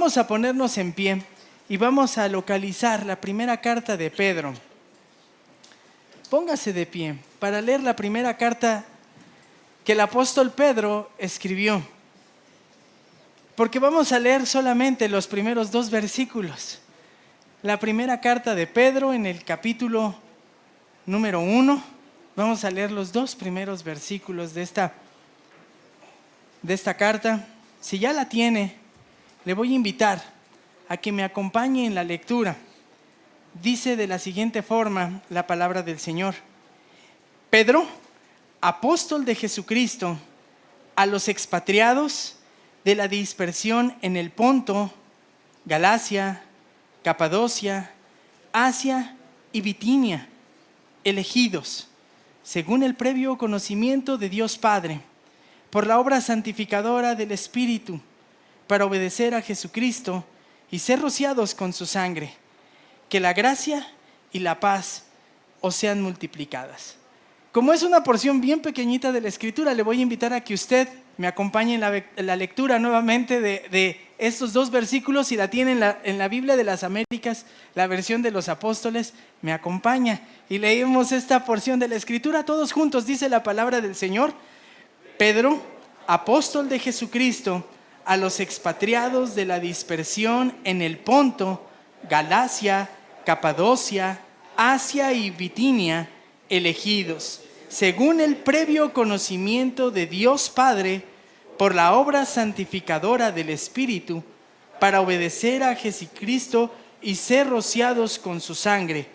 Vamos a ponernos en pie y vamos a localizar la primera carta de Pedro. Póngase de pie para leer la primera carta que el apóstol Pedro escribió. Porque vamos a leer solamente los primeros 2 versículos. La primera carta de Pedro en el capítulo número 1. Vamos a leer los 2 primeros versículos de esta carta. Si ya la tiene, le voy a invitar a que me acompañe en la lectura. Dice de la siguiente forma la palabra del Señor. Pedro, apóstol de Jesucristo, a los expatriados de la dispersión en el Ponto, Galacia, Capadocia, Asia y Bitinia, elegidos, según el previo conocimiento de Dios Padre, por la obra santificadora del Espíritu, para obedecer a Jesucristo y ser rociados con su sangre. Que la gracia y la paz os sean multiplicadas. Como es una porción bien pequeñita de la Escritura, le voy a invitar a que usted me acompañe en la lectura nuevamente de estos 2 versículos. Si la tiene en la Biblia de las Américas, la versión de los apóstoles, me acompaña. Y leemos esta porción de la Escritura todos juntos. Dice la palabra del Señor. Pedro, apóstol de Jesucristo, a los expatriados de la dispersión en el Ponto, Galacia, Capadocia, Asia y Bitinia, elegidos, según el previo conocimiento de Dios Padre, por la obra santificadora del Espíritu, para obedecer a Jesucristo y ser rociados con su sangre.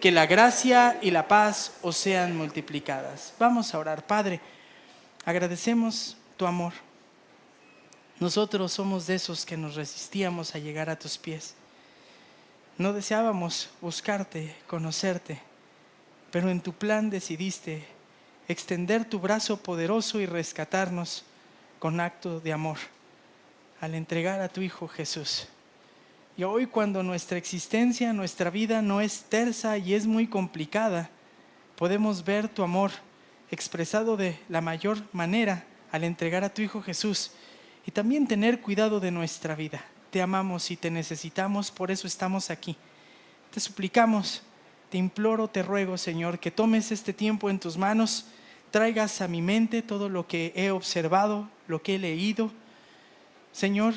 Que la gracia y la paz os sean multiplicadas. Vamos a orar. Padre, agradecemos tu amor. Nosotros somos de esos que nos resistíamos a llegar a tus pies. No deseábamos buscarte, conocerte, pero en tu plan decidiste extender tu brazo poderoso y rescatarnos con acto de amor al entregar a tu Hijo Jesús. Y hoy, cuando nuestra existencia, nuestra vida no es tersa y es muy complicada, podemos ver tu amor expresado de la mayor manera al entregar a tu Hijo Jesús y también tener cuidado de nuestra vida. Te amamos y te necesitamos, por eso estamos aquí. Te suplicamos, te imploro, te ruego, Señor, que tomes este tiempo en tus manos, traigas a mi mente todo lo que he observado, lo que he leído. Señor,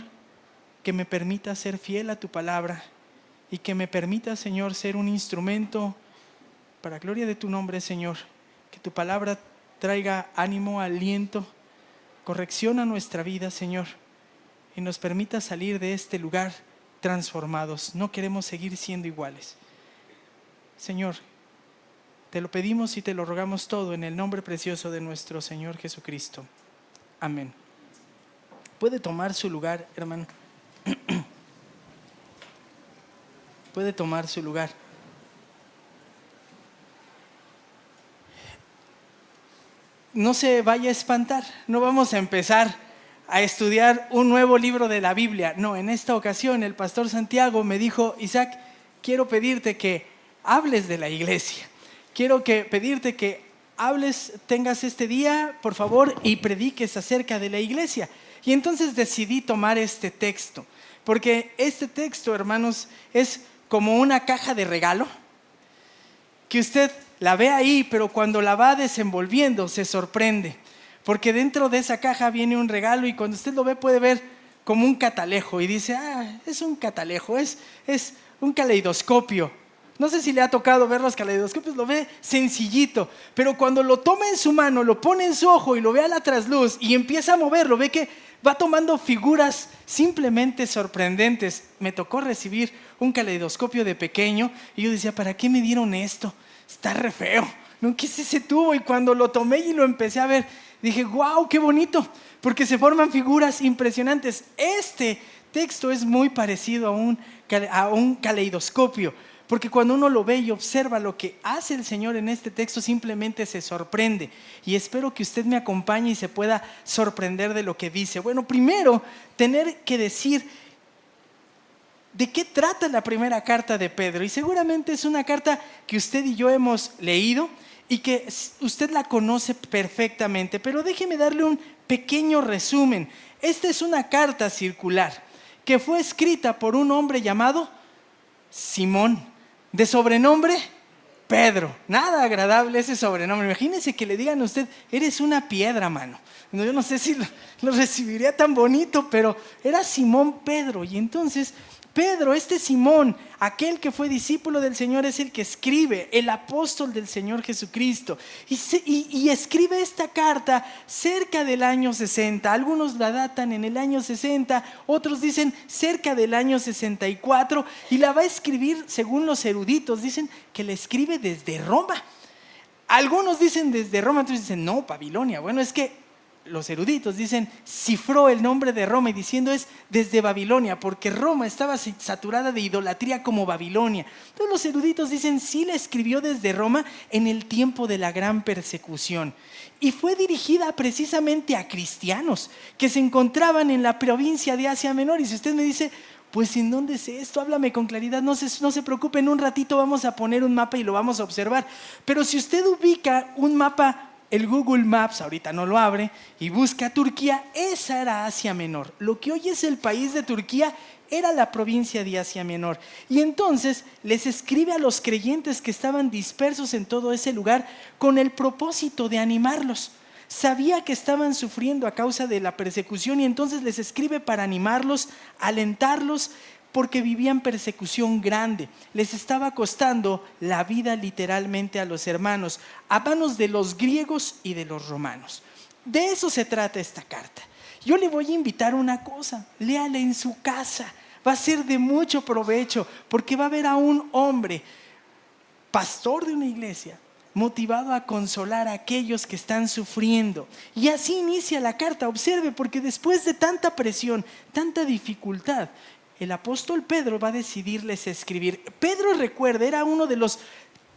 que me permita ser fiel a tu palabra y que me permita, Señor, ser un instrumento para gloria de tu nombre, Señor. Que tu palabra traiga ánimo, aliento, corrección a nuestra vida, Señor, y nos permita salir de este lugar transformados. No queremos seguir siendo iguales. Señor, te lo pedimos y te lo rogamos todo en el nombre precioso de nuestro Señor Jesucristo. Amén. Puede tomar su lugar, hermano. Puede tomar su lugar. No se vaya a espantar, no vamos a empezar a estudiar un nuevo libro de la Biblia. No, en esta ocasión el pastor Santiago me dijo: Isaac, quiero pedirte que hables de la iglesia. Quiero pedirte que hables, tengas este día, por favor, y prediques acerca de la iglesia. Y entonces decidí tomar este texto, porque este texto, hermanos, es como una caja de regalo que usted la ve ahí, pero cuando la va desenvolviendo se sorprende, porque dentro de esa caja viene un regalo y cuando usted lo ve puede ver como un catalejo y dice: es un catalejo, es un caleidoscopio. No sé si le ha tocado ver los caleidoscopios, lo ve sencillito, pero cuando lo toma en su mano, lo pone en su ojo y lo ve a la trasluz y empieza a moverlo, ve que va tomando figuras simplemente sorprendentes. Me tocó recibir un caleidoscopio de pequeño y yo decía: ¿para qué me dieron esto? Está re feo, ¿no? ¿Qué es ese tubo? Y cuando lo tomé y lo empecé a ver, dije: ¡wow, qué bonito! Porque se forman figuras impresionantes. Este texto es muy parecido a un caleidoscopio, porque cuando uno lo ve y observa lo que hace el Señor en este texto, simplemente se sorprende. Y espero que usted me acompañe y se pueda sorprender de lo que dice. Bueno, primero, tener que decir de qué trata la primera carta de Pedro. Y seguramente es una carta que usted y yo hemos leído y que usted la conoce perfectamente. Pero déjeme darle un pequeño resumen. Esta es una carta circular que fue escrita por un hombre llamado Simón, de sobrenombre Pedro. Nada agradable ese sobrenombre. Imagínense que le digan a usted, eres una piedra, mano. No, yo no sé si lo recibiría tan bonito, pero era Simón Pedro. Y entonces Pedro, este Simón, aquel que fue discípulo del Señor, es el que escribe, el apóstol del Señor Jesucristo. Y escribe esta carta cerca del año 60. Algunos la datan en el año 60, otros dicen cerca del año 64. Y la va a escribir, según los eruditos, dicen que la escribe desde Roma. Algunos dicen desde Roma, otros dicen no, Babilonia. Bueno, es que los eruditos dicen, cifró el nombre de Roma y diciendo es desde Babilonia, porque Roma estaba saturada de idolatría como Babilonia. Entonces los eruditos dicen, sí la escribió desde Roma en el tiempo de la gran persecución. Y fue dirigida precisamente a cristianos que se encontraban en la provincia de Asia Menor. Y si usted me dice, pues ¿en dónde es esto? Háblame con claridad, no se preocupe, en un ratito vamos a poner un mapa y lo vamos a observar. Pero si usted ubica un mapa, el Google Maps, ahorita no lo abre, y busca Turquía, esa era Asia Menor. Lo que hoy es el país de Turquía era la provincia de Asia Menor. Y entonces les escribe a los creyentes que estaban dispersos en todo ese lugar con el propósito de animarlos. Sabía que estaban sufriendo a causa de la persecución y entonces les escribe para animarlos, alentarlos, porque vivían persecución grande. Les estaba costando la vida literalmente a los hermanos, a manos de los griegos y de los romanos. De eso se trata esta carta. Yo le voy a invitar una cosa, léala en su casa. Va a ser de mucho provecho, porque va a ver a un hombre, pastor de una iglesia, motivado a consolar a aquellos que están sufriendo. Y así inicia la carta. Observe, porque después de tanta presión, tanta dificultad, el apóstol Pedro va a decidirles escribir. Pedro, recuerda, era uno de los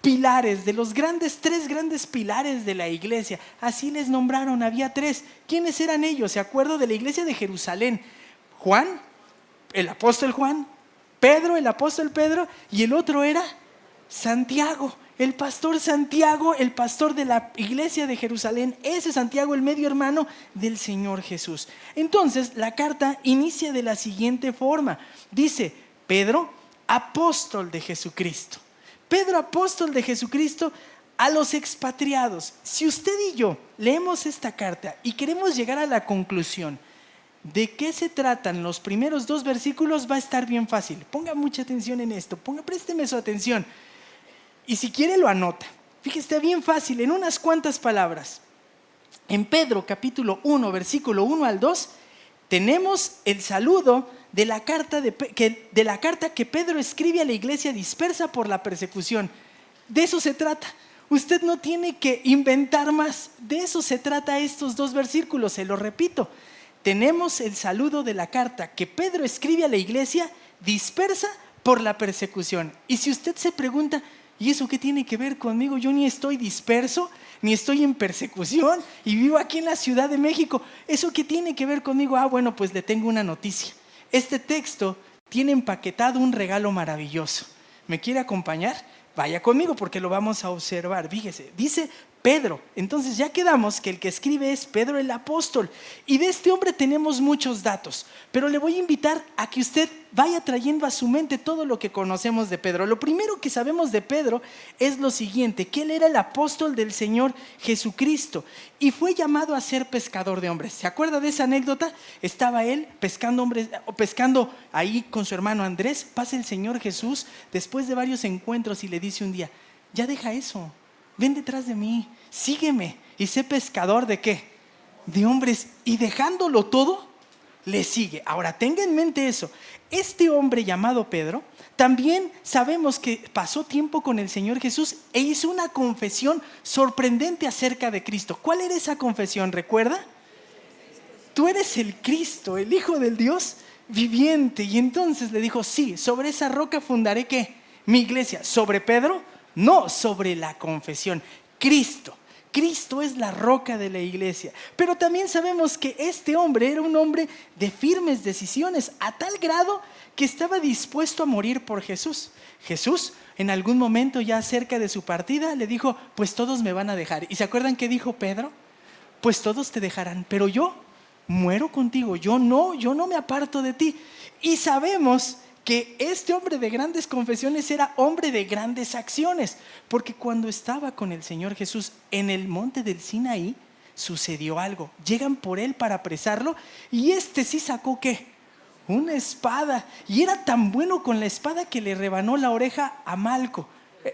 pilares, de los tres grandes pilares de la iglesia. Así les nombraron, había tres. ¿Quiénes eran ellos? ¿Se acuerdan de la iglesia de Jerusalén? Juan, el apóstol Juan, Pedro, el apóstol Pedro, y el otro era Santiago. El pastor Santiago, el pastor de la iglesia de Jerusalén, ese Santiago, el medio hermano del Señor Jesús. Entonces, la carta inicia de la siguiente forma. Dice, Pedro, apóstol de Jesucristo. Pedro, apóstol de Jesucristo, a los expatriados. Si usted y yo leemos esta carta y queremos llegar a la conclusión de qué se tratan los primeros 2 versículos, va a estar bien fácil. Ponga mucha atención en esto, présteme su atención. Y si quiere lo anota. Fíjese, está bien fácil, en unas cuantas palabras. En Pedro capítulo 1, versículo 1 al 2, tenemos el saludo de la carta que Pedro escribe a la iglesia dispersa por la persecución. De eso se trata. Usted no tiene que inventar más. De eso se trata estos 2 versículos, se lo repito. Tenemos el saludo de la carta que Pedro escribe a la iglesia dispersa por la persecución. Y si usted se pregunta, ¿y eso qué tiene que ver conmigo? Yo ni estoy disperso, ni estoy en persecución y vivo aquí en la Ciudad de México. ¿Eso qué tiene que ver conmigo? Bueno, pues le tengo una noticia. Este texto tiene empaquetado un regalo maravilloso. ¿Me quiere acompañar? Vaya conmigo porque lo vamos a observar. Fíjese, dice Pedro. Entonces ya quedamos que el que escribe es Pedro el apóstol. Y de este hombre tenemos muchos datos, pero le voy a invitar a que usted vaya trayendo a su mente todo lo que conocemos de Pedro. Lo primero que sabemos de Pedro es lo siguiente, que él era el apóstol del Señor Jesucristo y fue llamado a ser pescador de hombres. ¿Se acuerda de esa anécdota? Estaba él pescando ahí con su hermano Andrés. Pasa el Señor Jesús después de varios encuentros y le dice un día, ya deja eso, ven detrás de mí, sígueme y sé pescador ¿de qué? De hombres. Y dejándolo todo, le sigue. Ahora tenga en mente eso. Este hombre llamado Pedro, también sabemos que pasó tiempo con el Señor Jesús e hizo una confesión sorprendente acerca de Cristo. ¿Cuál era esa confesión? ¿Recuerda? Tú eres el Cristo, el Hijo del Dios viviente. Y entonces le dijo, sí, sobre esa roca fundaré ¿qué? Mi iglesia. ¿Sobre Pedro? No, sobre la confesión. Cristo es la roca de la iglesia. Pero también sabemos que este hombre era un hombre de firmes decisiones, a tal grado que estaba dispuesto a morir por Jesús. Jesús, en algún momento ya cerca de su partida, le dijo, pues todos me van a dejar. ¿Y se acuerdan qué dijo Pedro? Pues todos te dejarán, pero yo muero contigo, yo no me aparto de ti. Y sabemos que este hombre de grandes confesiones era hombre de grandes acciones, porque cuando estaba con el Señor Jesús en el monte del Sinaí, sucedió algo. Llegan por él para apresarlo y sí sacó ¿qué? Una espada, y era tan bueno con la espada que le rebanó la oreja a Malco.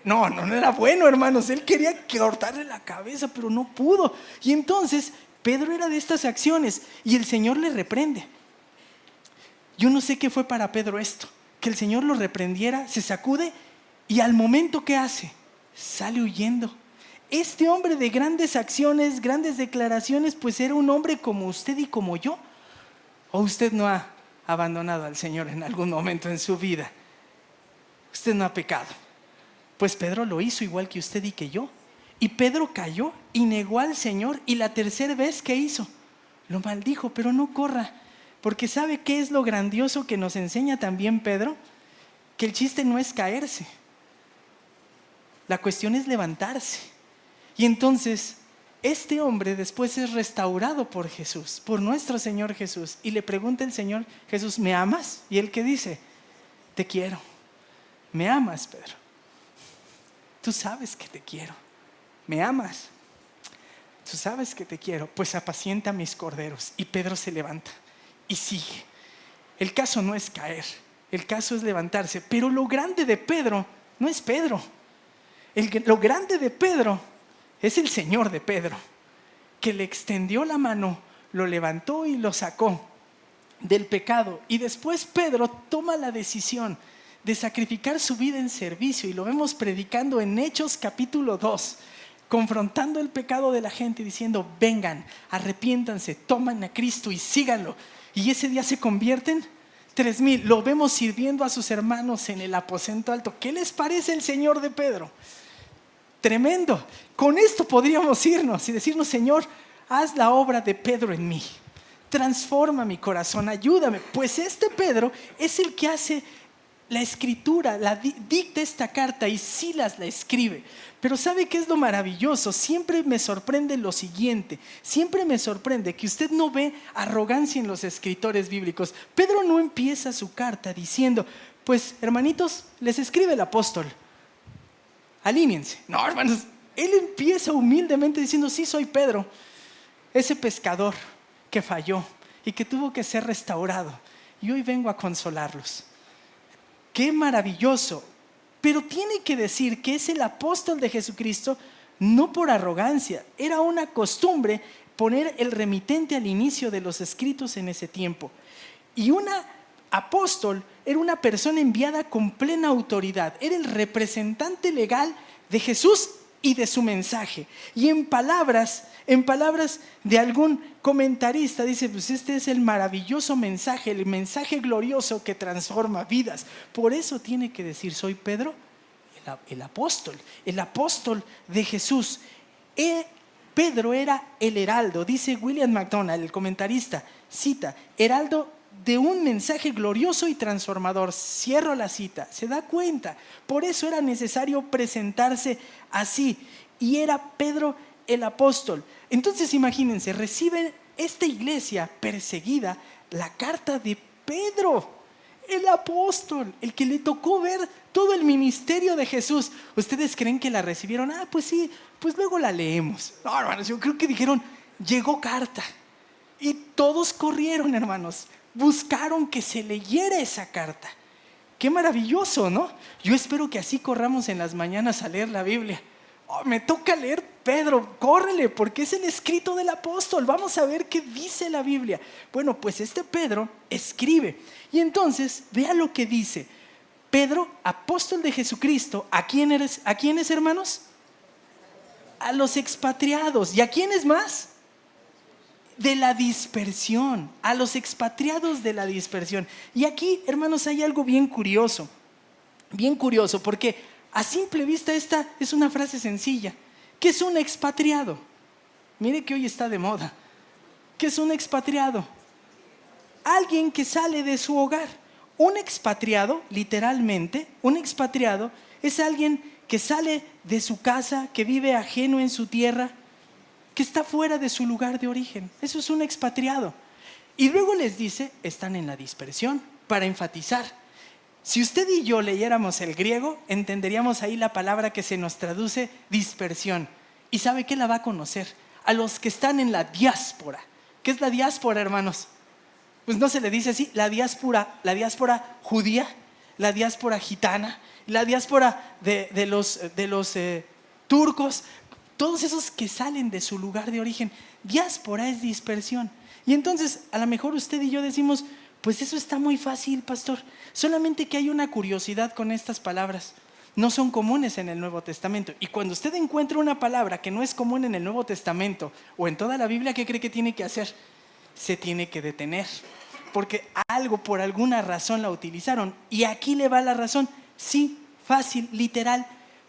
No era bueno, hermanos. Él quería cortarle la cabeza, pero no pudo. Y entonces Pedro era de estas acciones y el Señor le reprende. Yo no sé qué fue para Pedro esto, que el Señor lo reprendiera, se sacude y al momento ¿qué hace? Sale huyendo. Este hombre de grandes acciones, grandes declaraciones, pues era un hombre como usted y como yo. ¿O usted no ha abandonado al Señor en algún momento en su vida? Usted no ha pecado. Pues Pedro lo hizo igual que usted y que yo. Y Pedro cayó y negó al Señor, y la tercera vez ¿qué hizo? Lo maldijo. Pero no corra, porque ¿sabe qué es lo grandioso que nos enseña también Pedro? Que el chiste no es caerse, la cuestión es levantarse. Y entonces este hombre después es restaurado por Jesús, por nuestro Señor Jesús, y le pregunta el Señor Jesús: ¿me amas? Y él ¿qué dice? Te quiero. ¿Me amas, Pedro? Tú sabes que te quiero. ¿Me amas? Tú sabes que te quiero. Pues apacienta mis corderos. Y Pedro se levanta y sigue. El caso no es caer, el caso es levantarse. Pero lo grande de Pedro no es Pedro. Lo grande de Pedro es el Señor de Pedro, que le extendió la mano, lo levantó y lo sacó del pecado. Y después Pedro toma la decisión de sacrificar su vida en servicio, y lo vemos predicando en Hechos capítulo 2, confrontando el pecado de la gente, diciendo: vengan, arrepiéntanse, toman a Cristo y síganlo. Y ese día se convierten 3,000. Lo vemos sirviendo a sus hermanos en el aposento alto. ¿Qué les parece el Señor de Pedro? Tremendo. Con esto podríamos irnos y decirnos: Señor, haz la obra de Pedro en mí, transforma mi corazón, ayúdame. Pues este Pedro es el que hace la escritura, dicta esta carta, y Silas la escribe. Pero ¿sabe qué es lo maravilloso? Siempre me sorprende lo siguiente. Siempre me sorprende que usted no ve arrogancia en los escritores bíblicos. Pedro no empieza su carta diciendo: pues hermanitos, les escribe el apóstol, alíñense. No, hermanos, él empieza humildemente diciendo: sí, soy Pedro, ese pescador que falló y que tuvo que ser restaurado, y hoy vengo a consolarlos. ¡Qué maravilloso! Pero tiene que decir que es el apóstol de Jesucristo, no por arrogancia. Era una costumbre poner el remitente al inicio de los escritos en ese tiempo. Y un apóstol era una persona enviada con plena autoridad. Era el representante legal de Jesús y de su mensaje. Y en palabras de algún comentarista dice: pues este es el maravilloso mensaje, el mensaje glorioso que transforma vidas. Por eso tiene que decir: soy Pedro, el apóstol de Jesús. Pedro era el heraldo, dice William MacDonald, el comentarista, cita: heraldo de un mensaje glorioso y transformador. Cierro la cita. ¿Se da cuenta? Por eso era necesario presentarse así. Y era Pedro el apóstol. Entonces imagínense, recibe esta iglesia perseguida la carta de Pedro, el apóstol, el que le tocó ver todo el ministerio de Jesús. ¿Ustedes creen que la recibieron? Pues sí, pues luego la leemos. No, hermanos, yo creo que dijeron: llegó carta. Y todos corrieron, hermanos, buscaron que se leyera esa carta. Qué maravilloso, ¿no? Yo espero que así corramos en las mañanas a leer la Biblia. Me toca leer Pedro, córrele, porque es el escrito del apóstol. Vamos a ver qué dice la Biblia. Bueno, pues este Pedro escribe. Y entonces, vea lo que dice. Pedro, apóstol de Jesucristo. ¿A quiénes, hermanos? A los expatriados. ¿Y a quiénes más? De la dispersión. A los expatriados de la dispersión. Y aquí, hermanos, hay algo bien curioso, porque a simple vista esta es una frase sencilla. ¿Qué es un expatriado? Mire que hoy está de moda. ¿Qué es un expatriado? Alguien que sale de su hogar. Un expatriado, literalmente, un expatriado es alguien que sale de su casa, que vive ajeno en su tierra, que está fuera de su lugar de origen. Eso es un expatriado. Y luego les dice, están en la dispersión, para enfatizar. Si usted y yo leyéramos el griego, entenderíamos ahí la palabra que se nos traduce dispersión. ¿Y sabe qué la va a conocer? A los que están en la diáspora. ¿Qué es la diáspora, hermanos? Pues no se le dice así, la diáspora judía, la diáspora gitana, la diáspora de los turcos, todos esos que salen de su lugar de origen. Diáspora es dispersión. Y entonces a lo mejor usted y yo decimos, pues eso está muy fácil, pastor. Solamente que hay una curiosidad con estas palabras. No son comunes en el Nuevo Testamento. Y cuando usted encuentra una palabra que no es común en el Nuevo Testamento o en toda la Biblia, ¿qué cree que tiene que hacer? Se tiene que detener. Porque algo, por alguna razón la utilizaron. Y aquí le va la razón. Sí, fácil, literal.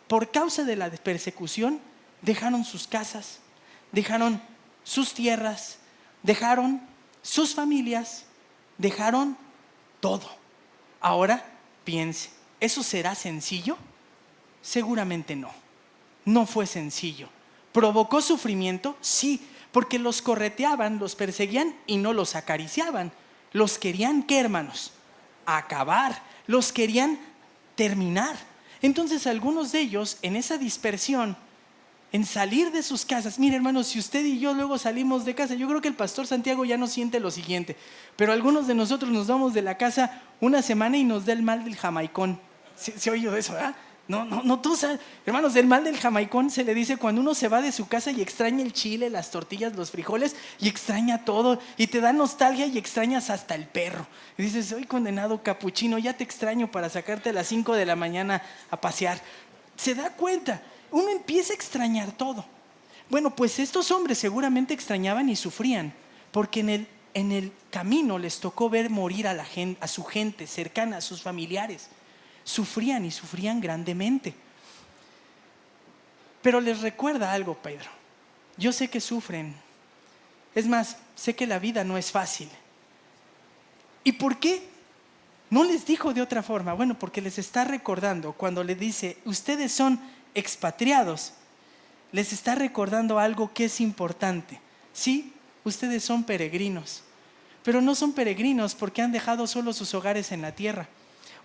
Por causa de la persecución, dejaron sus casas, dejaron sus tierras, dejaron sus familias, dejaron todo. Ahora piense, ¿eso será sencillo? Seguramente no. No fue sencillo. ¿Provocó sufrimiento? Sí, porque los correteaban, los perseguían y no los acariciaban. Los querían, ¿qué, hermanos? Acabar. Los querían terminar. Entonces algunos de ellos en esa dispersión, en salir de sus casas. Mire, hermanos, si usted y yo luego salimos de casa, yo creo que el pastor Santiago ya no siente lo siguiente, pero algunos de nosotros nos vamos de la casa una semana y nos da el mal del jamaicón. ¿Se ha oído de eso, verdad? No, tú sabes, hermanos, el mal del jamaicón se le dice cuando uno se va de su casa y extraña el chile, las tortillas, los frijoles y extraña todo y te da nostalgia y extrañas hasta el perro. Y dices, soy condenado capuchino, ya te extraño para sacarte a las 5 de la mañana a pasear. ¿Se da cuenta? Uno empieza a extrañar todo. Bueno, pues estos hombres seguramente extrañaban y sufrían porque en el camino les tocó ver morir a su gente cercana, a sus familiares. Sufrían y sufrían grandemente. Pero les recuerda algo, Pedro. Yo sé que sufren. Es más, sé que la vida no es fácil. ¿Y por qué no les dijo de otra forma? Bueno, porque les está recordando cuando le dice, ustedes son expatriados, les está recordando algo que es importante. Sí, ustedes son peregrinos, pero no son peregrinos porque han dejado solo sus hogares en la tierra.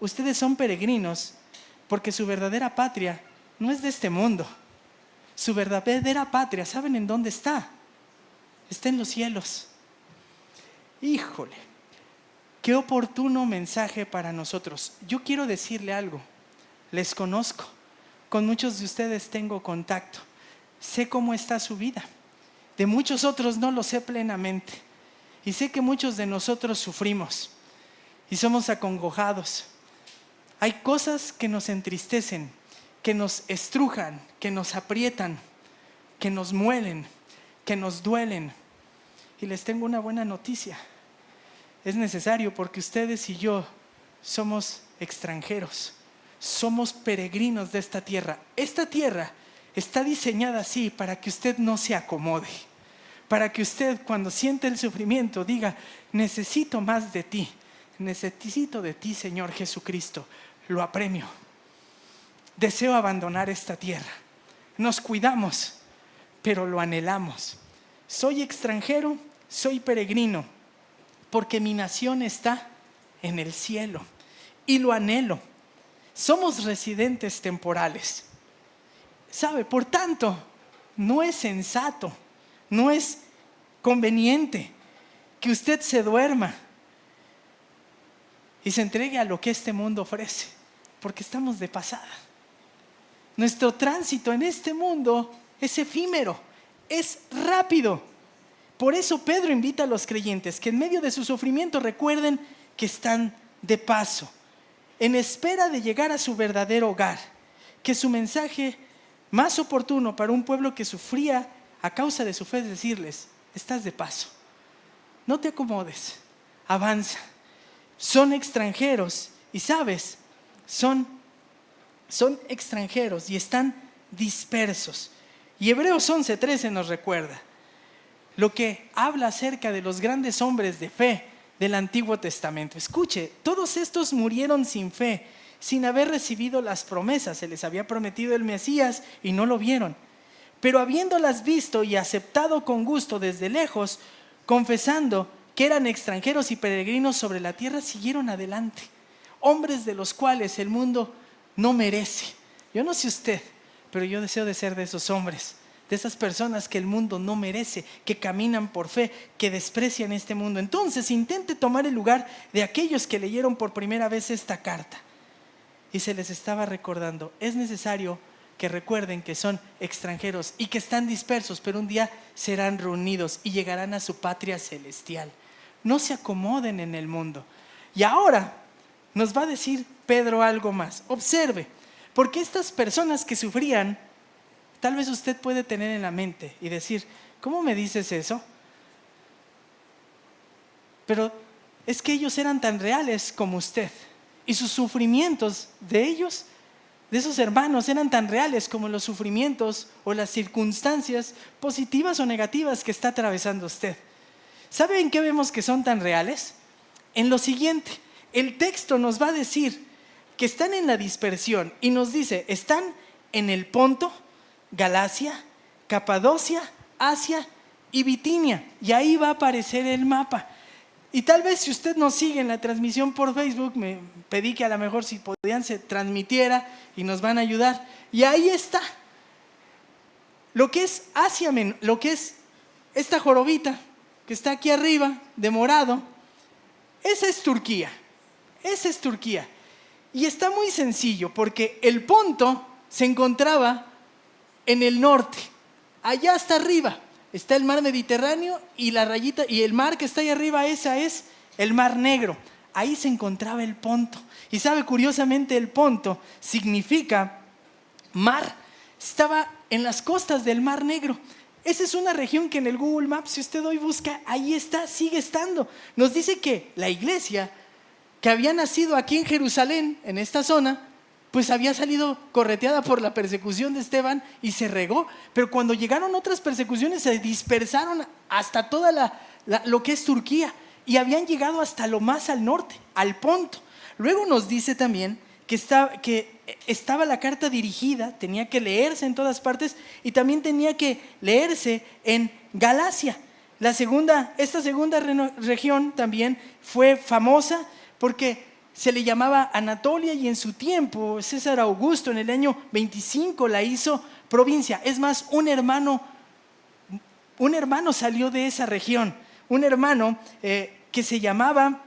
Ustedes son peregrinos porque su verdadera patria no es de este mundo. Su verdadera patria, ¿saben en dónde está? Está en los cielos. Híjole, qué oportuno mensaje para nosotros. Yo quiero decirle algo. Les conozco. Con muchos de ustedes tengo contacto. Sé cómo está su vida. De muchos otros no lo sé plenamente. Y sé que muchos de nosotros sufrimos y somos acongojados. Hay cosas que nos entristecen, que nos estrujan, que nos aprietan, que nos muelen, que nos duelen. Y les tengo una buena noticia. Es necesario porque ustedes y yo somos extranjeros. Somos peregrinos de esta tierra. Esta tierra está diseñada así para que usted no se acomode. Para que usted cuando siente el sufrimiento diga, necesito más de ti. Necesito de ti, Señor Jesucristo. Lo apremio. Deseo abandonar esta tierra. Nos cuidamos, pero lo anhelamos. Soy extranjero, soy peregrino, porque mi nación está en el cielo y lo anhelo. Somos residentes temporales. ¿Sabe? Por tanto, no es sensato, no es conveniente que usted se duerma y se entregue a lo que este mundo ofrece, porque estamos de pasada. Nuestro tránsito en este mundo es efímero, es rápido. Por eso Pedro invita a los creyentes que en medio de su sufrimiento recuerden que están de paso, en espera de llegar a su verdadero hogar, que su mensaje más oportuno para un pueblo que sufría a causa de su fe es decirles, estás de paso, no te acomodes, avanza. Son extranjeros y sabes, son extranjeros y están dispersos. Y Hebreos 11:13 nos recuerda lo que habla acerca de los grandes hombres de fe del Antiguo Testamento. Escuche, todos estos murieron sin fe, sin haber recibido las promesas. Se les había prometido el Mesías y no lo vieron. Pero habiéndolas visto y aceptado con gusto desde lejos, confesando que eran extranjeros y peregrinos sobre la tierra, siguieron adelante. Hombres de los cuales el mundo no merece. Yo no sé usted, pero yo deseo de ser de esos hombres, de esas personas que el mundo no merece, que caminan por fe, que desprecian este mundo. Entonces intente tomar el lugar de aquellos que leyeron por primera vez esta carta. Y se les estaba recordando, es necesario que recuerden que son extranjeros y que están dispersos, pero un día serán reunidos y llegarán a su patria celestial. No se acomoden en el mundo. Y ahora nos va a decir Pedro algo más. Observe, porque estas personas que sufrían, tal vez usted puede tener en la mente y decir, ¿cómo me dices eso? Pero es que ellos eran tan reales como usted. Y sus sufrimientos de ellos, de esos hermanos, eran tan reales como los sufrimientos o las circunstancias positivas o negativas que está atravesando usted. ¿Sabe en qué vemos que son tan reales? En lo siguiente, el texto nos va a decir que están en la dispersión y nos dice, están en el Ponto, Galacia, Capadocia, Asia y Bitinia. Y ahí va a aparecer el mapa. Y tal vez si usted nos sigue en la transmisión por Facebook, me pedí que a lo mejor si podían se transmitiera y nos van a ayudar. Y ahí está. Lo que es Asia, lo que es esta jorobita que está aquí arriba, de morado, esa es Turquía. Esa es Turquía. Y está muy sencillo porque el Ponto se encontraba en el norte, allá hasta arriba. Está el mar Mediterráneo y la rayita, y el mar que está ahí arriba, esa es el mar Negro. Ahí se encontraba el Ponto. Y sabe, curiosamente, el Ponto significa mar. Estaba en las costas del mar Negro. Esa es una región que en el Google Maps, si usted hoy busca, ahí está, sigue estando. Nos dice que la iglesia que había nacido aquí en Jerusalén, en esta zona, pues había salido correteada por la persecución de Esteban y se regó. Pero cuando llegaron otras persecuciones se dispersaron hasta toda lo que es Turquía y habían llegado hasta lo más al norte, al Ponto. Luego nos dice también que estaba la carta dirigida, tenía que leerse en todas partes y también tenía que leerse en Galacia. Esta segunda región también fue famosa porque se le llamaba Anatolia y en su tiempo César Augusto en el año 25 la hizo provincia. Es más, un hermano salió de esa región, un hermano que se llamaba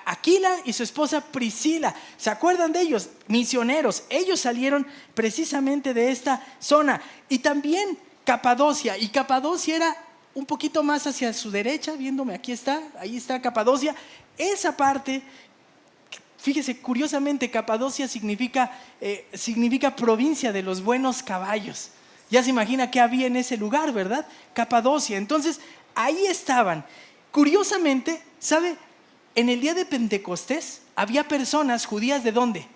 Aquila y su esposa Priscila. ¿Se acuerdan de ellos? Misioneros. Ellos salieron precisamente de esta zona. Y también Capadocia. Y Capadocia era un poquito más hacia su derecha, viéndome, ahí está Capadocia. Esa parte, fíjese, curiosamente Capadocia significa provincia de los buenos caballos. Ya se imagina qué había en ese lugar, ¿verdad? Capadocia. Entonces, ahí estaban. Curiosamente, ¿sabe? En el día de Pentecostés había personas judías, ¿de dónde?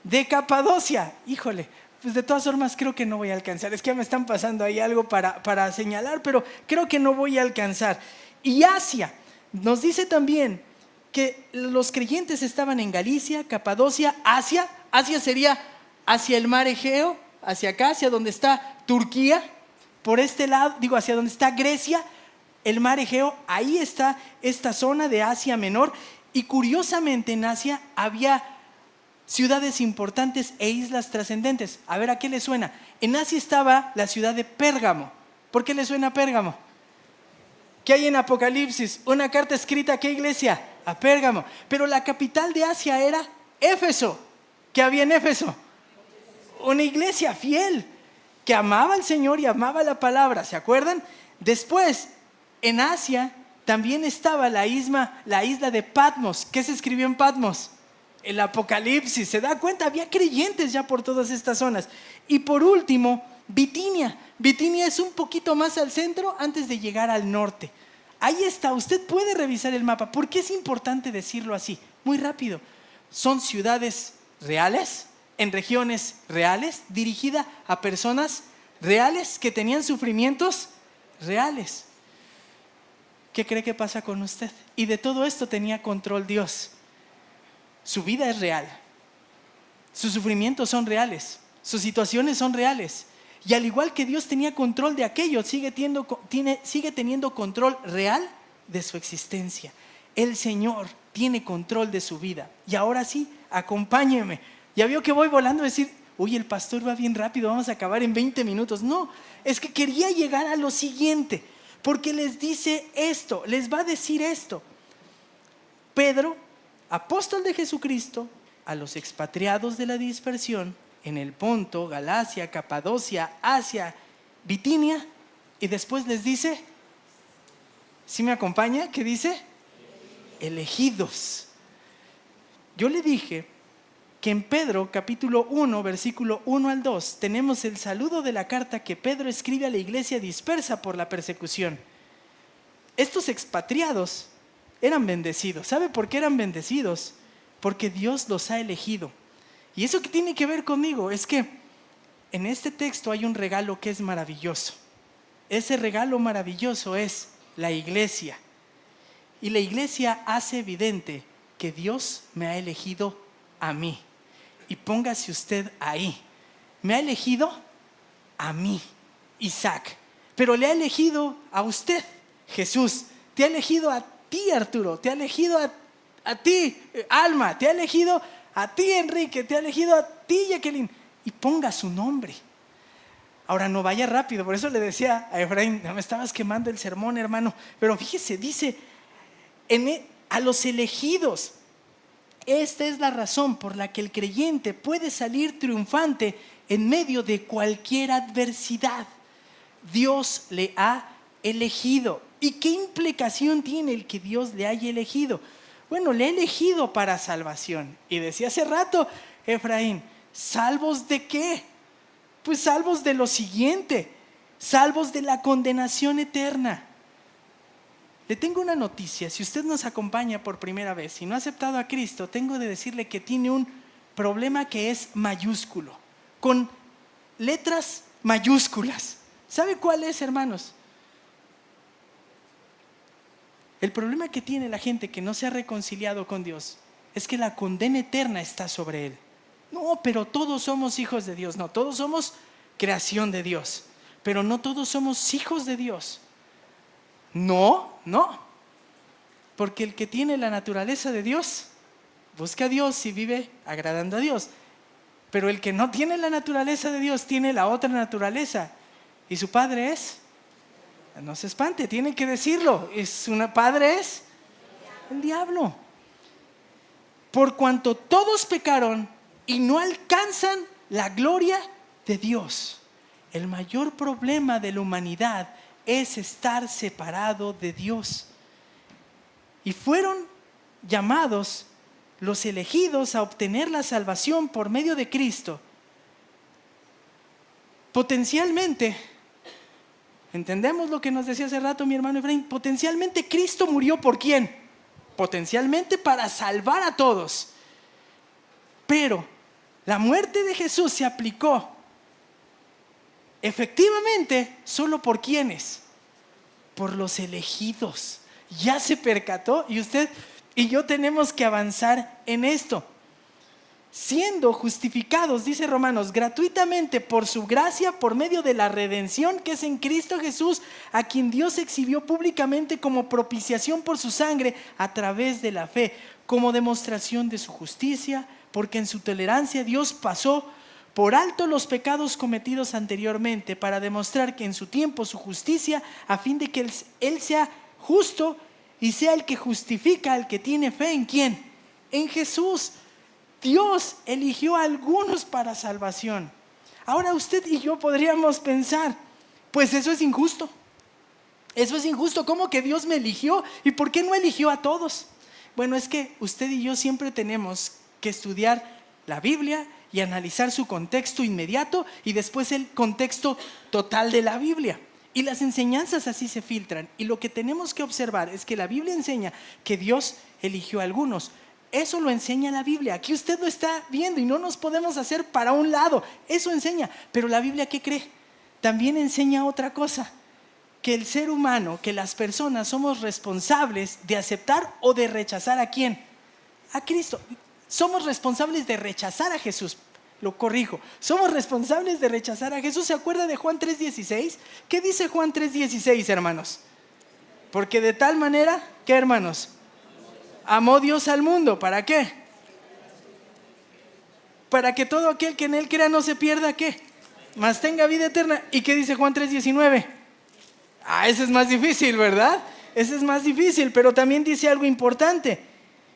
De Capadocia. Híjole, pues de todas formas creo que no voy a alcanzar. Es que me están pasando ahí algo para señalar, pero creo que no voy a alcanzar. Y Asia, nos dice también que los creyentes estaban en Galicia, Capadocia, Asia. Asia sería hacia el mar Egeo, hacia acá, hacia donde está Turquía, por este lado, hacia donde está Grecia, el mar Egeo, ahí está esta zona de Asia Menor. Y curiosamente en Asia había ciudades importantes e islas trascendentes. A ver, ¿a qué le suena? En Asia estaba la ciudad de Pérgamo. ¿Por qué le suena Pérgamo? ¿Qué hay en Apocalipsis? Una carta escrita ¿a qué iglesia? A Pérgamo. Pero la capital de Asia era Éfeso. ¿Qué había en Éfeso? Una iglesia fiel que amaba al Señor y amaba la palabra. ¿Se acuerdan? Después, en Asia también estaba la isla de Patmos. ¿Qué se escribió en Patmos? El Apocalipsis. ¿Se da cuenta? Había creyentes ya por todas estas zonas. Y por último, Bitinia. Bitinia es un poquito más al centro antes de llegar al norte. Ahí está, usted puede revisar el mapa. ¿Por qué es importante decirlo así? Muy rápido. Son ciudades reales, en regiones reales, dirigida a personas reales que tenían sufrimientos reales. ¿Qué cree que pasa con usted? Y de todo esto tenía control Dios. Su vida es real. Sus sufrimientos son reales. Sus situaciones son reales. Y al igual que Dios tenía control de aquello, sigue teniendo control real de su existencia. El Señor tiene control de su vida. Y ahora sí, acompáñeme. Ya vio que voy volando a decir, uy, el pastor va bien rápido, vamos a acabar en 20 minutos. No, es que quería llegar a lo siguiente, porque les dice esto, les va a decir esto. Pedro, apóstol de Jesucristo, a los expatriados de la dispersión en el Ponto, Galacia, Capadocia, Asia, Bitinia, y después les dice, ¿sí me acompaña? ¿Qué dice? Elegidos. Yo le dije que en Pedro capítulo 1, versículo 1 al 2, tenemos el saludo de la carta que Pedro escribe a la iglesia dispersa por la persecución. Estos expatriados eran bendecidos. ¿Sabe por qué eran bendecidos? Porque Dios los ha elegido. ¿Y eso qué tiene que ver conmigo? Es que en este texto hay un regalo que es maravilloso. Ese regalo maravilloso es la iglesia. Y la iglesia hace evidente que Dios me ha elegido a mí. Y póngase usted ahí. Me ha elegido a mí, Isaac. Pero le ha elegido a usted, Jesús. Te ha elegido a ti, Arturo. Te ha elegido a ti, Alma. Te ha elegido a ti, Enrique. Te ha elegido a ti, Jacqueline. Y ponga su nombre. Ahora no vaya rápido. Por eso le decía a Efraín, me estabas quemando el sermón, hermano. Pero fíjese, dice a los elegidos. Esta es la razón por la que el creyente puede salir triunfante en medio de cualquier adversidad. Dios le ha elegido. ¿Y qué implicación tiene el que Dios le haya elegido? Bueno, le ha elegido para salvación. Y decía hace rato, Efraín, ¿salvos de qué? Pues salvos de lo siguiente, salvos de la condenación eterna. Le tengo una noticia, si usted nos acompaña por primera vez y no ha aceptado a Cristo, tengo de decirle que tiene un problema que es mayúsculo, con letras mayúsculas. ¿Sabe cuál es, hermanos? El problema que tiene la gente que no se ha reconciliado con Dios es que la condena eterna está sobre él. No, pero todos somos hijos de Dios. No, todos somos creación de Dios, pero no todos somos hijos de Dios. No, porque el que tiene la naturaleza de Dios busca a Dios y vive agradando a Dios, pero el que no tiene la naturaleza de Dios tiene la otra naturaleza, y su padre es, no se espante, tiene que decirlo, padre es el diablo. Por cuanto todos pecaron y no alcanzan la gloria de Dios. El mayor problema de la humanidad es estar separado de Dios. Y fueron llamados los elegidos a obtener la salvación por medio de Cristo. Potencialmente, ¿entendemos lo que nos decía hace rato mi hermano Efraín? Potencialmente Cristo murió ¿por quién? Potencialmente para salvar a todos. Pero la muerte de Jesús se aplicó efectivamente solo por ¿quiénes? Por los elegidos. Ya se percató, y usted y yo tenemos que avanzar en esto. Siendo justificados, dice Romanos, gratuitamente por su gracia, por medio de la redención que es en Cristo Jesús, a quien Dios exhibió públicamente como propiciación por su sangre a través de la fe, como demostración de su justicia, porque en su tolerancia Dios pasó por alto los pecados cometidos anteriormente para demostrar que en su tiempo su justicia, a fin de que Él sea justo y sea el que justifica al que tiene fe. ¿En quién? En Jesús. Dios eligió a algunos para salvación. Ahora usted y yo podríamos pensar, pues eso es injusto. Eso es injusto. ¿Cómo que Dios me eligió? ¿Y por qué no eligió a todos? Bueno, es que usted y yo siempre tenemos que estudiar la Biblia y analizar su contexto inmediato y después el contexto total de la Biblia. Y las enseñanzas así se filtran. Y lo que tenemos que observar es que la Biblia enseña que Dios eligió a algunos. Eso lo enseña la Biblia. Aquí usted lo está viendo y no nos podemos hacer para un lado. Eso enseña. Pero la Biblia, ¿qué cree? También enseña otra cosa. Que el ser humano, que las personas somos responsables de aceptar o de rechazar ¿a quién? A Cristo. Somos responsables de rechazar a Jesús. Lo corrijo. Somos responsables de rechazar a Jesús. ¿Se acuerda de Juan 3:16? ¿Qué dice Juan 3:16, hermanos? Porque de tal manera, ¿qué hermanos? Amó Dios al mundo. ¿Para qué? Para que todo aquel que en él crea no se pierda, ¿qué? Mas tenga vida eterna. ¿Y qué dice Juan 3:19? Ese es más difícil, ¿verdad? Ese es más difícil, pero también dice algo importante.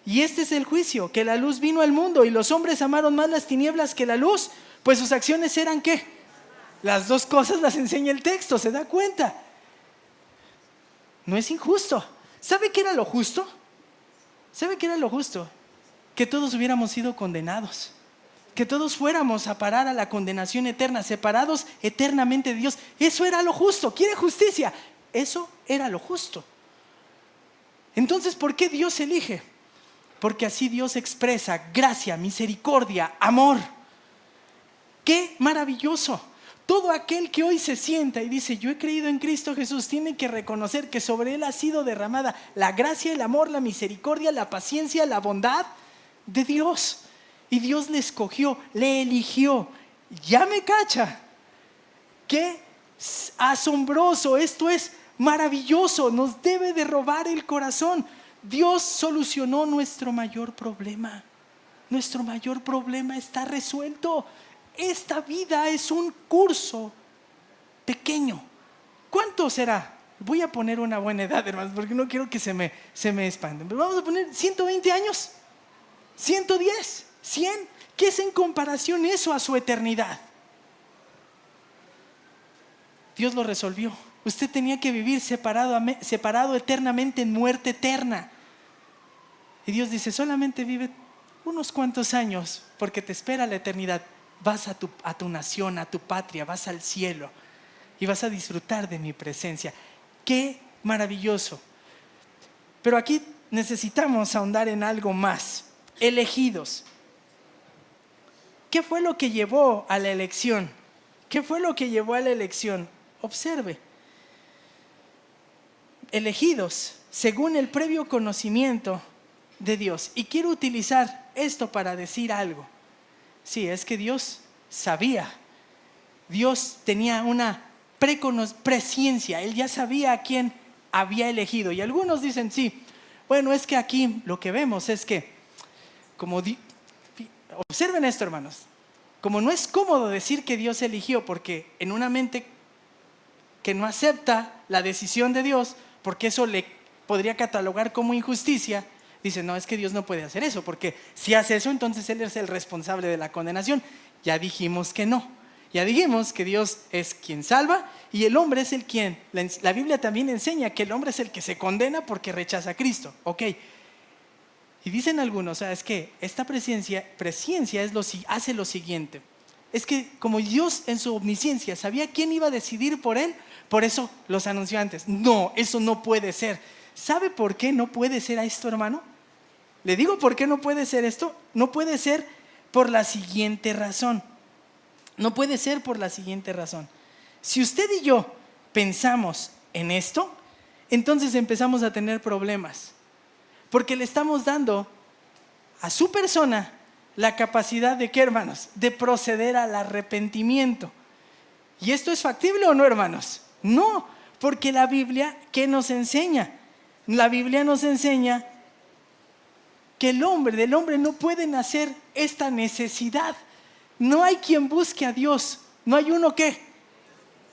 Y este es el juicio, que la luz vino al mundo y los hombres amaron más las tinieblas que la luz, pues sus acciones eran ¿qué? Las dos cosas las enseña el texto, ¿se da cuenta? No es injusto. ¿Sabe qué era lo justo? ¿Sabe qué era lo justo? Que todos hubiéramos sido condenados. Que todos fuéramos a parar a la condenación eterna, separados eternamente de Dios. Eso era lo justo. ¿Quiere justicia? Eso era lo justo. Entonces, ¿por qué Dios elige? Porque así Dios expresa gracia, misericordia, amor. ¡Qué maravilloso! Todo aquel que hoy se sienta y dice, yo he creído en Cristo Jesús, tiene que reconocer que sobre él ha sido derramada la gracia, el amor, la misericordia, la paciencia, la bondad de Dios. Y Dios le escogió, le eligió. Ya me cacha. ¡Qué asombroso! Esto es maravilloso. Nos debe de robar el corazón. Dios solucionó nuestro mayor problema. Nuestro mayor problema está resuelto. Esta vida es un curso pequeño. ¿Cuánto será? Voy a poner una buena edad, hermanos, porque no quiero que se me expanden. Pero vamos a poner 120 años, 110, 100. ¿Qué es en comparación eso a su eternidad? Dios lo resolvió. Usted tenía que vivir separado eternamente en muerte eterna. Y Dios dice, solamente vive unos cuantos años porque te espera la eternidad. Vas a tu nación, a tu patria, vas al cielo y vas a disfrutar de mi presencia. ¡Qué maravilloso! Pero aquí necesitamos ahondar en algo más. Elegidos. ¿Qué fue lo que llevó a la elección? ¿Qué fue lo que llevó a la elección? Observe. Elegidos según el previo conocimiento de Dios. Y quiero utilizar esto para decir algo. Sí, es que Dios sabía. Dios tenía una presciencia. Él ya sabía a quién había elegido. Y algunos dicen, sí, bueno, es que aquí lo que vemos es que, observen esto, hermanos, como no es cómodo decir que Dios eligió, porque en una mente que no acepta la decisión de Dios, porque eso le podría catalogar como injusticia, dice, no, es que Dios no puede hacer eso, porque si hace eso, entonces Él es el responsable de la condenación. Ya dijimos que no. Ya dijimos que Dios es quien salva y el hombre es el quien. La Biblia también enseña que el hombre es el que se condena porque rechaza a Cristo. Ok. Y dicen algunos, es que esta presciencia hace lo siguiente. Es que como Dios en su omnisciencia sabía quién iba a decidir por Él, por eso los anunció antes. No, eso no puede ser. ¿Sabe por qué no puede ser esto, hermano? Le digo por qué no puede ser esto. No puede ser por la siguiente razón. No puede ser por la siguiente razón. Si usted y yo pensamos en esto, entonces empezamos a tener problemas. Porque le estamos dando a su persona la capacidad de ¿qué, hermanos? De proceder al arrepentimiento. ¿Y esto es factible o no, hermanos? No, porque la Biblia, ¿qué nos enseña? La Biblia nos enseña que del hombre no puede nacer esta necesidad. No hay quien busque a Dios. No hay uno que.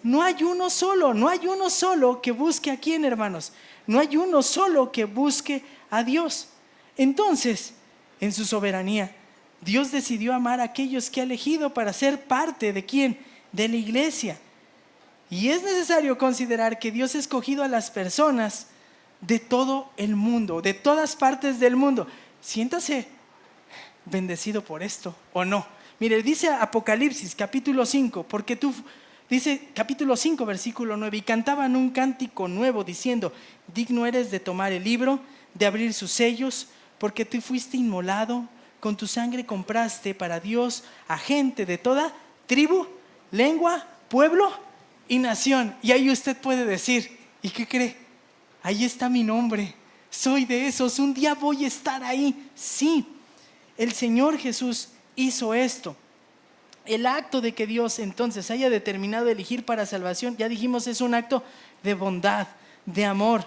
No hay uno solo que busque a quién, hermanos. No hay uno solo que busque a Dios. Entonces, en su soberanía, Dios decidió amar a aquellos que ha elegido para ser parte de quién, de la iglesia. Y es necesario considerar que Dios ha escogido a las personas de todo el mundo, de todas partes del mundo. Siéntase bendecido por esto, ¿o no? Mire, dice Apocalipsis, capítulo 5, dice capítulo 5, versículo 9, y cantaban un cántico nuevo diciendo, digno eres de tomar el libro, de abrir sus sellos, porque tú fuiste inmolado, con tu sangre compraste para Dios a gente de toda tribu, lengua, pueblo y nación. Y ahí usted puede decir, ¿y qué cree? Ahí está mi nombre, soy de esos, un día voy a estar ahí. Sí, el Señor Jesús hizo esto. El acto de que Dios entonces haya determinado elegir para salvación, ya dijimos, es un acto de bondad, de amor.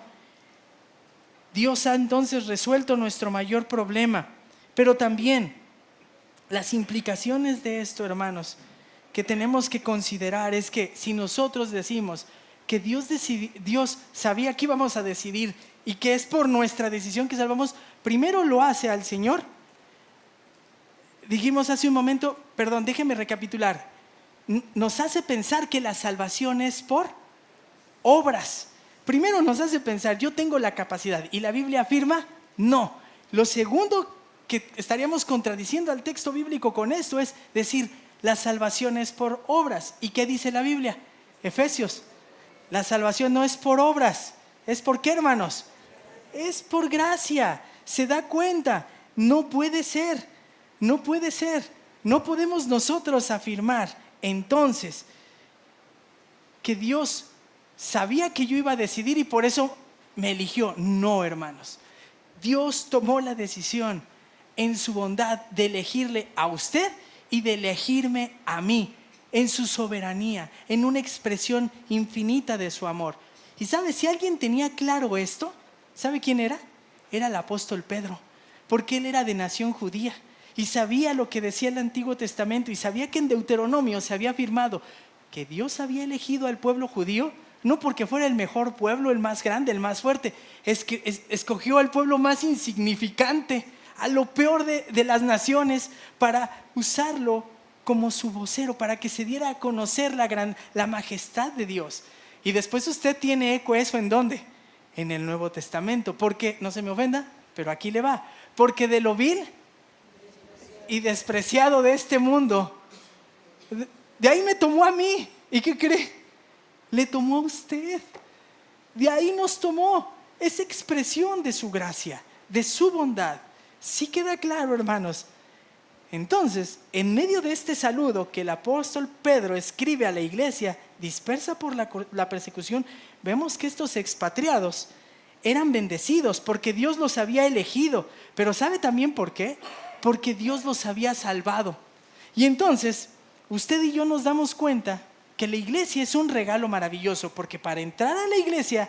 Dios ha entonces resuelto nuestro mayor problema. Pero también las implicaciones de esto, hermanos, que tenemos que considerar es que si nosotros decimos que Dios sabía que íbamos a decidir y que es por nuestra decisión que salvamos, primero lo hace al Señor. Dijimos hace un momento, perdón, déjeme recapitular, nos hace pensar que la salvación es por obras. Primero nos hace pensar, yo tengo la capacidad, y la Biblia afirma, no. Lo segundo que estaríamos contradiciendo al texto bíblico con esto es decir, la salvación es por obras. ¿Y qué dice la Biblia? Efesios, la salvación no es por obras. ¿Es por qué, hermanos? Es por gracia. ¿Se da cuenta? No puede ser. No puede ser. No podemos nosotros afirmar entonces que Dios sabía que yo iba a decidir y por eso me eligió. No, hermanos. Dios tomó la decisión en su bondad de elegirle a usted y de elegirme a mí, en su soberanía, en una expresión infinita de su amor. Y ¿sabe? Si alguien tenía claro esto, ¿sabe quién era? Era el apóstol Pedro, porque él era de nación judía y sabía lo que decía el Antiguo Testamento y sabía que en Deuteronomio se había afirmado que Dios había elegido al pueblo judío no porque fuera el mejor pueblo, el más grande, el más fuerte, es que escogió al pueblo más insignificante, a lo peor de las naciones, para usarlo como su vocero, para que se diera a conocer la majestad de Dios. Y después usted tiene eco eso, ¿en dónde? En el Nuevo Testamento, porque, no se me ofenda, pero aquí le va, porque de lo vil y despreciado de este mundo, de ahí me tomó a mí. ¿Y qué cree? Le tomó a usted. De ahí nos tomó. Es expresión de su gracia, de su bondad. ¿Sí queda claro, hermanos? Entonces, en medio de este saludo que el apóstol Pedro escribe a la iglesia dispersa por la persecución, vemos que estos expatriados eran bendecidos porque Dios los había elegido. Pero ¿sabe también por qué? Porque Dios los había salvado. Y entonces, usted y yo nos damos cuenta que la iglesia es un regalo maravilloso, porque para entrar a la iglesia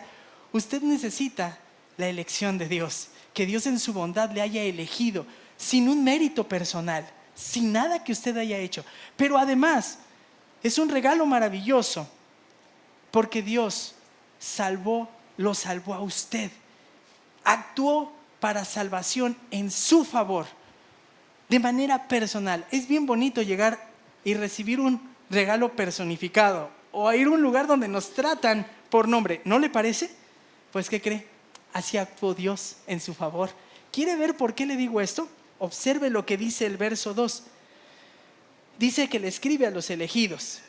usted necesita la elección de Dios, que Dios en su bondad le haya elegido sin un mérito personal, sin nada que usted haya hecho. Pero además es un regalo maravilloso porque Dios lo salvó a usted, actuó para salvación en su favor, de manera personal. Es bien bonito llegar y recibir un regalo personificado o a ir a un lugar donde nos tratan por nombre, ¿no le parece? Pues ¿qué cree? Así actuó Dios en su favor. ¿Quiere ver por qué le digo esto? Observe lo que dice el verso 2. Dice que le escribe a los elegidos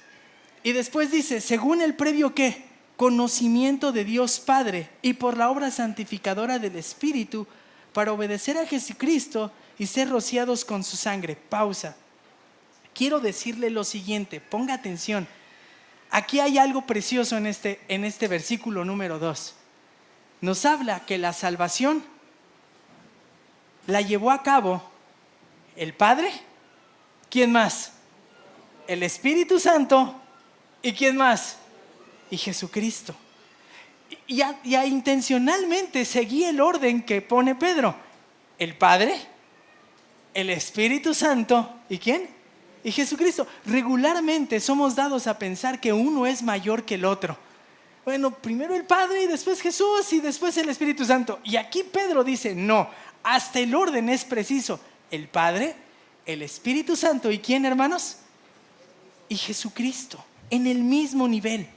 y después dice, según el previo ¿qué? Conocimiento de Dios Padre y por la obra santificadora del Espíritu, para obedecer a Jesucristo y ser rociados con su sangre. Pausa. Quiero decirle lo siguiente, ponga atención. Aquí hay algo precioso en este versículo número 2. Nos habla que la salvación la llevó a cabo el Padre. ¿Quién más? El Espíritu Santo. ¿Y quién más? Y Jesucristo. Ya intencionalmente seguí el orden que pone Pedro. El Padre, el Espíritu Santo. ¿Y quién? Y Jesucristo. Regularmente somos dados a pensar que uno es mayor que el otro. Bueno, primero el Padre y después Jesús y después el Espíritu Santo. Y aquí Pedro dice, no, hasta el orden es preciso. El Padre, el Espíritu Santo. ¿Y quién, hermanos? Y Jesucristo, en el mismo nivel.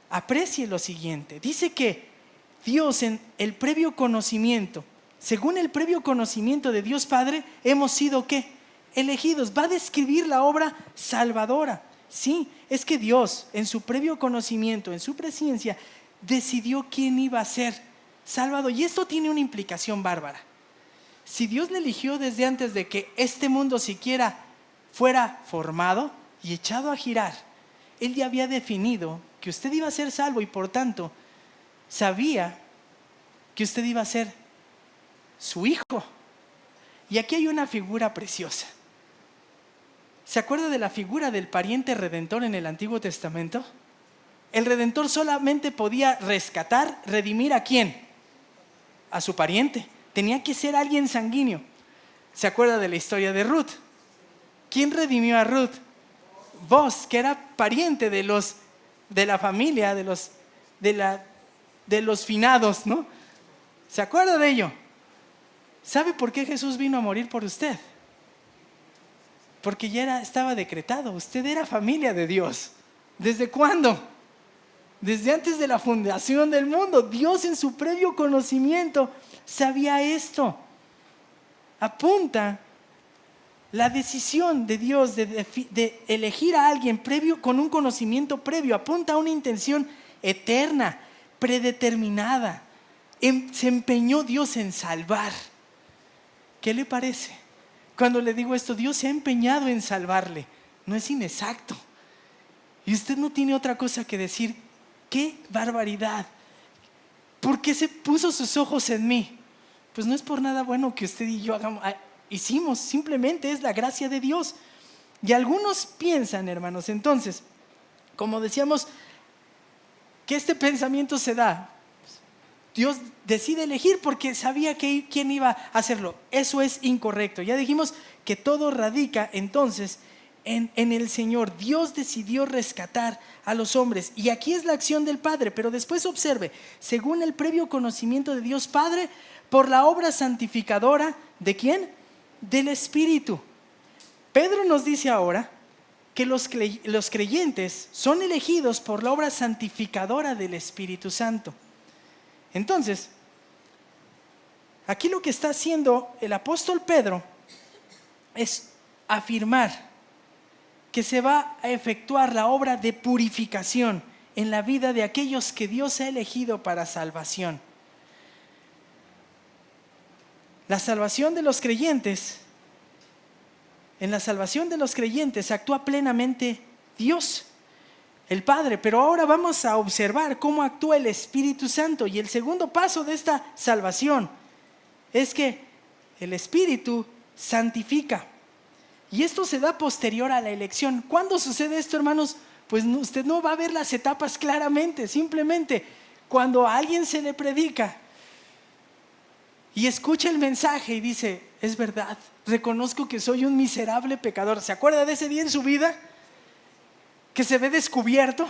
Aprecie lo siguiente. Dice que Dios en el previo conocimiento, según el previo conocimiento de Dios Padre, hemos sido ¿qué? Elegidos. Va a describir la obra salvadora. Sí, es que Dios en su previo conocimiento, en su presencia, decidió quién iba a ser salvado. Y esto tiene una implicación bárbara. Si Dios le eligió desde antes de que este mundo siquiera fuera formado y echado a girar, Él ya había definido que usted iba a ser salvo y por tanto sabía que usted iba a ser su hijo. Y aquí hay una figura preciosa. ¿Se acuerda de la figura del pariente redentor en el Antiguo Testamento? El redentor solamente podía rescatar, redimir ¿a quién? a su pariente. Tenía que ser alguien sanguíneo. ¿Se acuerda de la historia de Ruth? ¿Quién redimió a Ruth? Boaz, que era pariente de la familia, de los finados, ¿no? ¿Se acuerda de ello? ¿Sabe por qué Jesús vino a morir por usted? Porque ya estaba decretado. Usted era familia de Dios. ¿Desde cuándo? Desde antes de la fundación del mundo. Dios en su previo conocimiento sabía esto. Apunta la decisión de Dios de elegir a alguien previo, con un conocimiento previo, apunta a una intención eterna, predeterminada. Se empeñó Dios en salvar. ¿Qué le parece? Cuando le digo esto, Dios se ha empeñado en salvarle. No es inexacto. Y usted no tiene otra cosa que decir: ¡qué barbaridad! ¿Por qué se puso sus ojos en mí? Pues no es por nada bueno que usted y yo hicimos, simplemente es la gracia de Dios. Y algunos piensan, hermanos, entonces, como decíamos, que este pensamiento se da. Dios decide elegir porque sabía quién iba a hacerlo. Eso es incorrecto. Ya dijimos que todo radica entonces en el Señor. Dios decidió rescatar a los hombres. Y aquí es la acción del Padre. Pero después observe, según el previo conocimiento de Dios Padre, por la obra santificadora, ¿de quién? Del Espíritu. Pedro nos dice ahora que los creyentes son elegidos por la obra santificadora del Espíritu Santo. Entonces, aquí lo que está haciendo el apóstol Pedro es afirmar que se va a efectuar la obra de purificación en la vida de aquellos que Dios ha elegido para salvación. La salvación de los creyentes, en la salvación de los creyentes actúa plenamente Dios, el Padre. Pero ahora vamos a observar cómo actúa el Espíritu Santo. Y el segundo paso de esta salvación es que el Espíritu santifica. Y esto se da posterior a la elección. ¿Cuándo sucede esto, hermanos? Pues usted no va a ver las etapas claramente. Simplemente cuando a alguien se le predica y escucha el mensaje y dice: es verdad, reconozco que soy un miserable pecador. ¿Se acuerda de ese día en su vida que se ve descubierto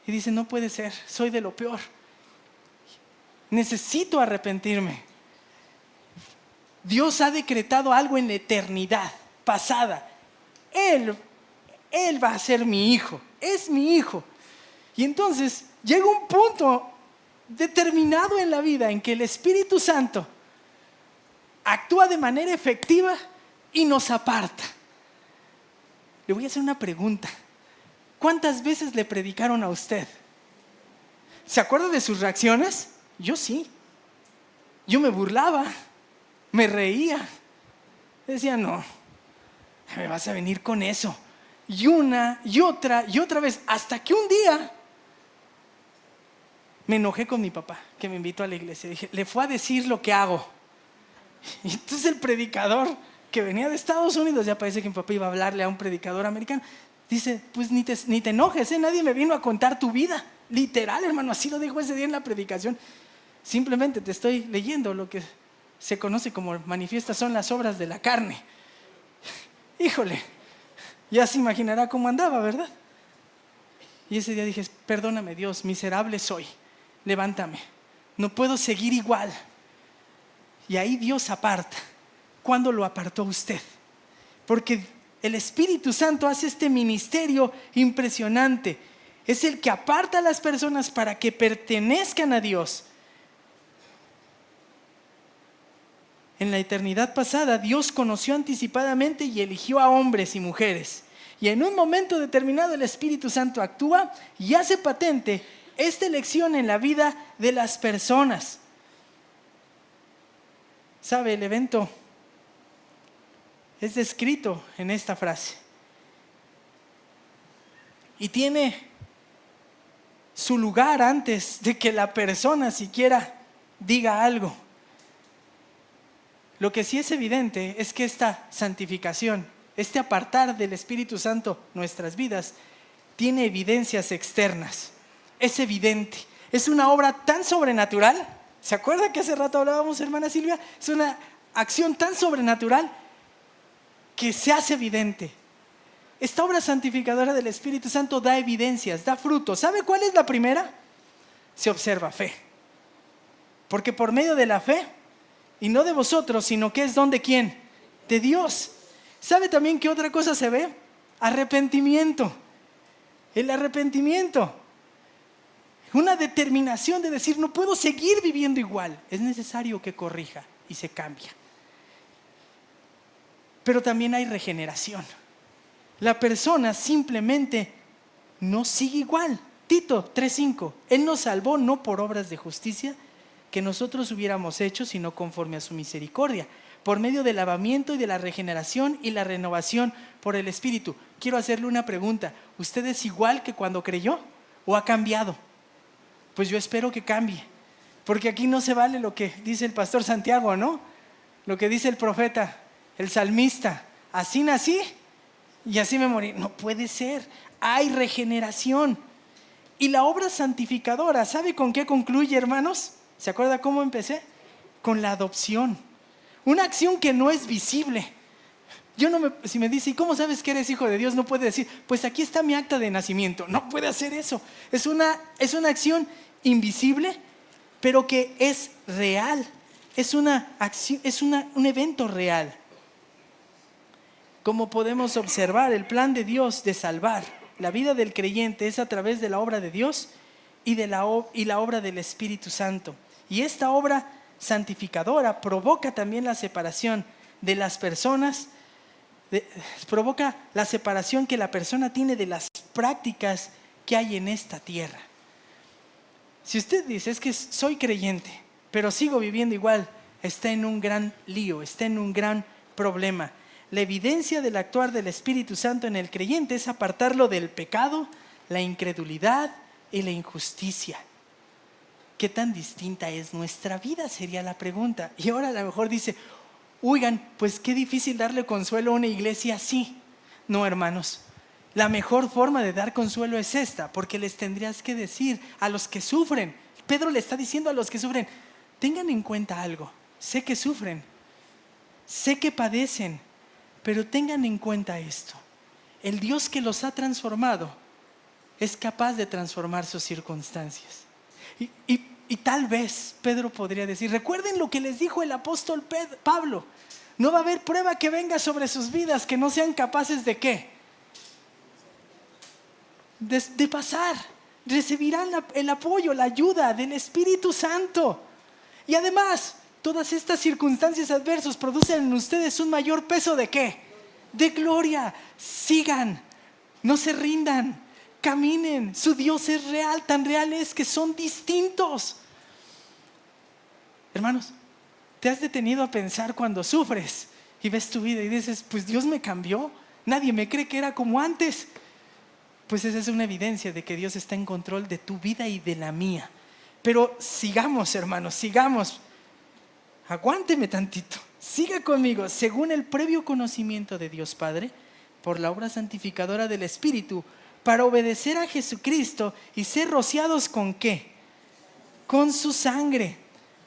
y dice: no puede ser, soy de lo peor, necesito arrepentirme? Dios ha decretado algo en la eternidad pasada. Él va a ser mi hijo, es mi hijo. Y entonces llega un punto determinado en la vida en que el Espíritu Santo actúa de manera efectiva y nos aparta. Le voy a hacer una pregunta. ¿Cuántas veces le predicaron a usted? ¿Se acuerda de sus reacciones? Yo sí. Yo me burlaba, me reía. Decía: no, me vas a venir con eso. Y una, y otra vez. Hasta que un día me enojé con mi papá, que me invitó a la iglesia. Dije: le fue a decir lo que hago. Y entonces el predicador, que venía de Estados Unidos, ya parece que mi papá iba a hablarle a un predicador americano, dice: pues ni te enojes, nadie me vino a contar tu vida. Literal, hermano, así lo dijo ese día en la predicación. Simplemente te estoy leyendo lo que se conoce como manifiestas son las obras de la carne. Híjole, ya se imaginará cómo andaba, ¿verdad? Y ese día dije: perdóname, Dios, miserable soy, levántame, no puedo seguir igual. Y ahí Dios aparta. ¿Cuándo lo apartó usted? Porque el Espíritu Santo hace este ministerio impresionante. Es el que aparta a las personas para que pertenezcan a Dios. En la eternidad pasada, Dios conoció anticipadamente y eligió a hombres y mujeres. Y en un momento determinado el Espíritu Santo actúa y hace patente esta elección en la vida de las personas. ¿Sabe? El evento es descrito en esta frase. Y tiene su lugar antes de que la persona siquiera diga algo. Lo que sí es evidente es que esta santificación, este apartar del Espíritu Santo nuestras vidas, tiene evidencias externas. Es evidente. Es una obra tan sobrenatural, ¿Se acuerda que hace rato hablábamos, hermana Silvia? Es una acción tan sobrenatural que se hace evidente. Esta obra santificadora del Espíritu Santo da evidencias, da frutos. ¿Sabe cuál es la primera? Se observa fe. Porque por medio de la fe, y no de vosotros, sino que es don de ¿quién? De Dios. ¿Sabe también qué otra cosa se ve? Arrepentimiento. El arrepentimiento. Una determinación de decir, no puedo seguir viviendo igual. Es necesario que corrija y se cambia. Pero también hay regeneración. La persona simplemente no sigue igual. Tito 3:5. Él nos salvó no por obras de justicia que nosotros hubiéramos hecho, sino conforme a su misericordia, por medio del lavamiento y de la regeneración y la renovación por el Espíritu. Quiero hacerle una pregunta. ¿Usted es igual que cuando creyó o ha cambiado? Pues yo espero que cambie, porque aquí no se vale lo que dice el pastor Santiago, ¿no? Lo que dice el profeta, el salmista. Así nací y así me morí. No puede ser. Hay regeneración. Y la obra santificadora, ¿sabe con qué concluye, hermanos? ¿Se acuerda cómo empecé? Con la adopción. Una acción que no es visible. Si me dice, ¿y cómo sabes que eres hijo de Dios? No puede decir, pues aquí está mi acta de nacimiento. No puede hacer eso. Es una acción invisible, pero que es real. Es una acción, un evento real. Como podemos observar, el plan de Dios de salvar la vida del creyente es a través de la obra de Dios y la obra del Espíritu Santo. Y esta obra santificadora provoca también la separación de las personas, provoca la separación que la persona tiene de las prácticas que hay en esta tierra. Si usted dice, es que soy creyente, pero sigo viviendo igual, está en un gran lío, está en un gran problema. La evidencia del actuar del Espíritu Santo en el creyente es apartarlo del pecado, la incredulidad y la injusticia. ¿Qué tan distinta es nuestra vida? Sería la pregunta. Y ahora a lo mejor dice, oigan, pues qué difícil darle consuelo a una iglesia así. No, hermanos, la mejor forma de dar consuelo es esta, porque les tendrías que decir a los que sufren. Pedro le está diciendo a los que sufren, tengan en cuenta algo, sé que sufren, sé que padecen, pero tengan en cuenta esto. El Dios que los ha transformado es capaz de transformar sus circunstancias. Y tal vez Pedro podría decir, recuerden lo que les dijo el apóstol Pablo, no va a haber prueba que venga sobre sus vidas que no sean capaces de ¿qué? De pasar. Recibirán el apoyo, la ayuda del Espíritu Santo. Y además, todas estas circunstancias adversas producen en ustedes un mayor peso ¿de qué? De gloria. Sigan, no se rindan, caminen. Su Dios es real, tan real es que son distintos. Hermanos, ¿te has detenido a pensar cuando sufres y ves tu vida y dices, pues Dios me cambió? Nadie me cree que era como antes. Pues esa es una evidencia de que Dios está en control de tu vida y de la mía. Pero sigamos, hermanos, sigamos. Aguánteme tantito. Siga conmigo. Según el previo conocimiento de Dios Padre, por la obra santificadora del Espíritu, para obedecer a Jesucristo y ser rociados ¿con qué? Con su sangre.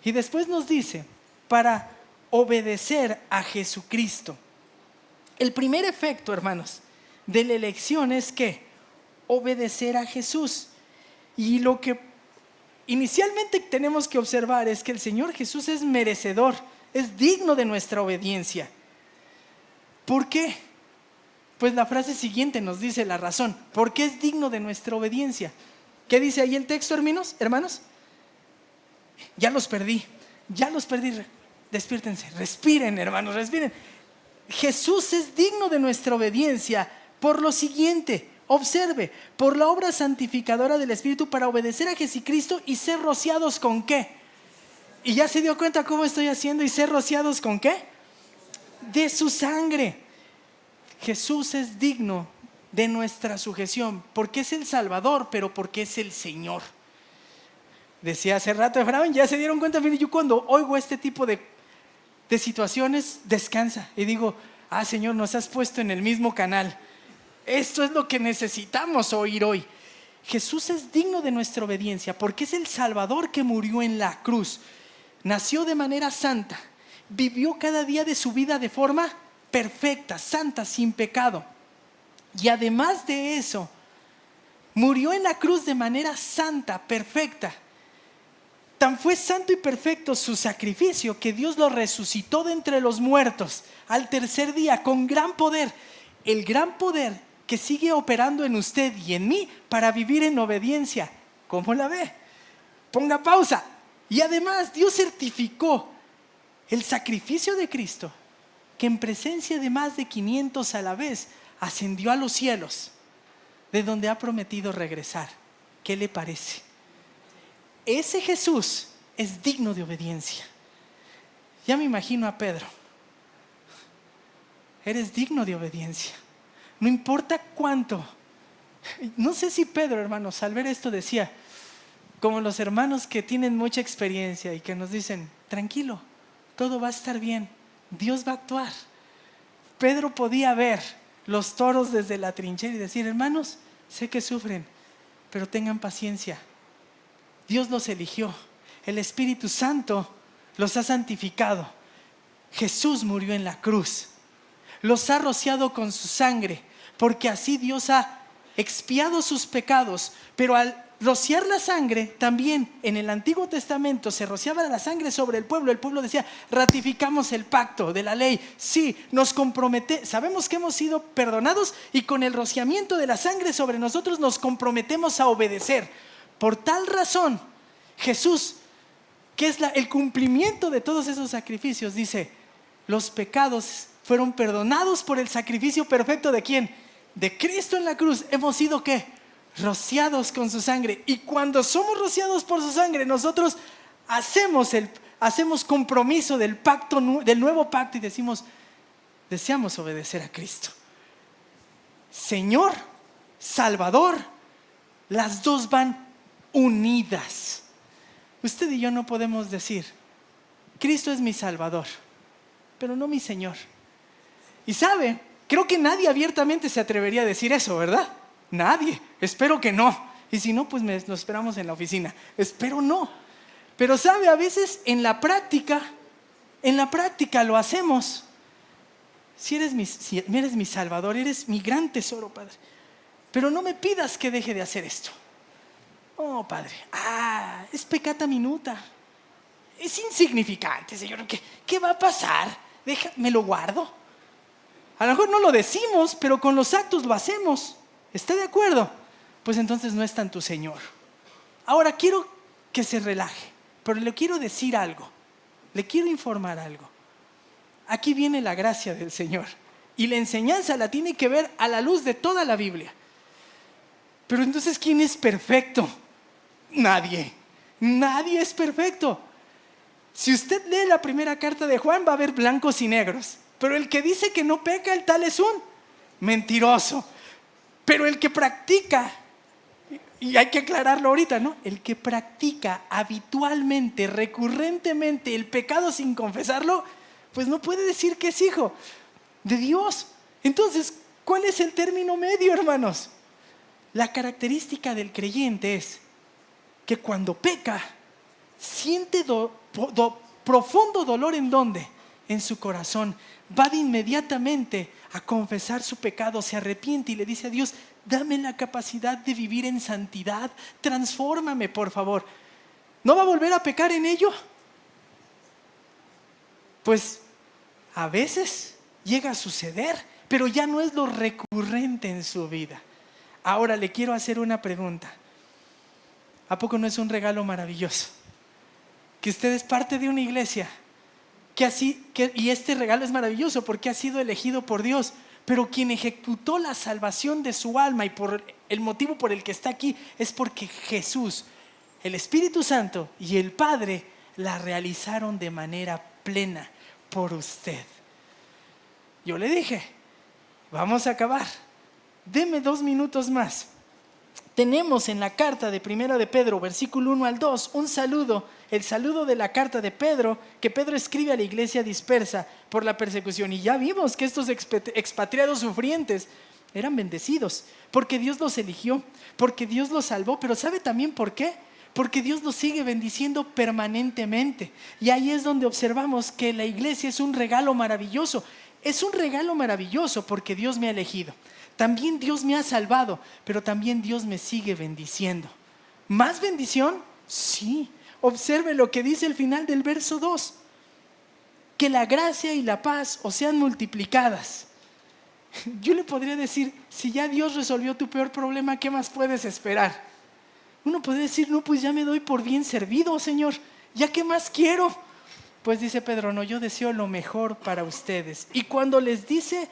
Y después nos dice, para obedecer a Jesucristo. El primer efecto, hermanos, de la elección es ¿qué? Obedecer a Jesús. Y lo que inicialmente tenemos que observar es que el Señor Jesús es merecedor, es digno de nuestra obediencia. ¿Por qué? Pues la frase siguiente nos dice la razón. ¿Por qué es digno de nuestra obediencia? ¿Qué dice ahí el texto, hermanos? Ya los perdí. Despiértense, respiren, hermanos, respiren. Jesús es digno de nuestra obediencia por lo siguiente. Observe, por la obra santificadora del Espíritu para obedecer a Jesucristo y ser rociados ¿con qué? Y ya se dio cuenta cómo estoy haciendo y ser rociados ¿con qué? De su sangre. Jesús es digno de nuestra sujeción porque es el Salvador, pero porque es el Señor. Decía hace rato Efraín, ya se dieron cuenta, mire, yo cuando oigo este tipo de situaciones, descansa y digo, Señor, nos has puesto en el mismo canal. Esto es lo que necesitamos oír hoy. Jesús es digno de nuestra obediencia porque es el Salvador que murió en la cruz. nació de manera santa, vivió cada día de su vida de forma perfecta, santa, sin pecado. Y además de eso, murió en la cruz de manera santa, perfecta. Tan fue santo y perfecto su sacrificio que Dios lo resucitó de entre los muertos al tercer día con gran poder. El gran poder que sigue operando en usted y en mí para vivir en obediencia. ¿Cómo la ve? Ponga pausa. Y además Dios certificó el sacrificio de Cristo, que en presencia de más de 500 a la vez ascendió a los cielos, de donde ha prometido regresar. ¿Qué le parece? Ese Jesús es digno de obediencia. Ya me imagino a Pedro. Eres digno de obediencia. No importa cuánto. No sé si Pedro, hermanos, al ver esto decía, como los hermanos que tienen mucha experiencia y que nos dicen, tranquilo, todo va a estar bien, Dios va a actuar. Pedro podía ver los toros desde la trinchera y decir, hermanos, sé que sufren, pero tengan paciencia. Dios los eligió, el Espíritu Santo los ha santificado. Jesús murió en la cruz, los ha rociado con su sangre, porque así Dios ha expiado sus pecados. Pero al rociar la sangre, también en el Antiguo Testamento se rociaba la sangre sobre el pueblo decía, ratificamos el pacto de la ley, sí, nos comprometemos, sabemos que hemos sido perdonados y con el rociamiento de la sangre sobre nosotros nos comprometemos a obedecer. Por tal razón, Jesús, que es el cumplimiento de todos esos sacrificios, dice, los pecados fueron perdonados por el sacrificio perfecto ¿de quién? De Cristo en la cruz. Hemos sido ¿qué? Rociados con su sangre. Y cuando somos rociados por su sangre, nosotros hacemos compromiso del nuevo pacto y decimos, deseamos obedecer a Cristo. Señor, Salvador, las dos van unidas. Usted y yo no podemos decir, Cristo es mi Salvador, pero no mi Señor. Y sabe, creo que nadie abiertamente se atrevería a decir eso, ¿verdad? Nadie, espero que no. Y si no, pues nos esperamos en la oficina. Espero no. Pero sabe, a veces en la práctica lo hacemos. Si eres mi Salvador, eres mi gran tesoro, Padre. Pero no me pidas que deje de hacer esto. Oh, Padre, es peccata minuta. Es insignificante, Señor. ¿Qué va a pasar? Me lo guardo. A lo mejor no lo decimos, pero con los actos lo hacemos. ¿Está de acuerdo? Pues entonces no es tan tu Señor. Ahora quiero que se relaje, pero le quiero decir algo. Le quiero informar algo. Aquí viene la gracia del Señor. Y la enseñanza la tiene que ver a la luz de toda la Biblia. Pero entonces, ¿quién es perfecto? Nadie. Nadie es perfecto. Si usted lee la primera carta de Juan, va a ver blancos y negros. Pero el que dice que no peca, el tal es un mentiroso. Pero el que practica, y hay que aclararlo ahorita, ¿no? El que practica habitualmente, recurrentemente el pecado sin confesarlo, pues no puede decir que es hijo de Dios. Entonces, ¿cuál es el término medio, hermanos? La característica del creyente es que cuando peca, siente profundo dolor. ¿En dónde? En su corazón. Va de inmediatamente a confesar su pecado, se arrepiente y le dice a Dios, dame la capacidad de vivir en santidad, transfórmame por favor. ¿No va a volver a pecar en ello? Pues a veces llega a suceder, pero ya no es lo recurrente en su vida. Ahora le quiero hacer una pregunta. ¿A poco no es un regalo maravilloso? Que usted es parte de una iglesia y este regalo es maravilloso porque ha sido elegido por Dios, pero quien ejecutó la salvación de su alma y por el motivo por el que está aquí es porque Jesús, el Espíritu Santo y el Padre la realizaron de manera plena por usted. Yo le dije, vamos a acabar. Deme 2 minutos más. Tenemos en la carta de Primera de Pedro, versículo 1 al 2, un saludo, el saludo de la carta de Pedro, que Pedro escribe a la iglesia dispersa por la persecución. Y ya vimos que estos expatriados sufrientes eran bendecidos, porque Dios los eligió, porque Dios los salvó. Pero ¿sabe también por qué? porque Dios nos sigue bendiciendo permanentemente. Y ahí es donde observamos que la iglesia es un regalo maravilloso. Es un regalo maravilloso porque Dios me ha elegido. También Dios me ha salvado, pero también Dios me sigue bendiciendo. ¿Más bendición? Sí. Observe lo que dice el final del verso 2. Que la gracia y la paz os sean multiplicadas. Yo le podría decir, si ya Dios resolvió tu peor problema, ¿qué más puedes esperar? Uno podría decir, no, pues ya me doy por bien servido, Señor. ¿Ya qué más quiero? Pues dice Pedro, no, yo deseo lo mejor para ustedes. Y cuando les dice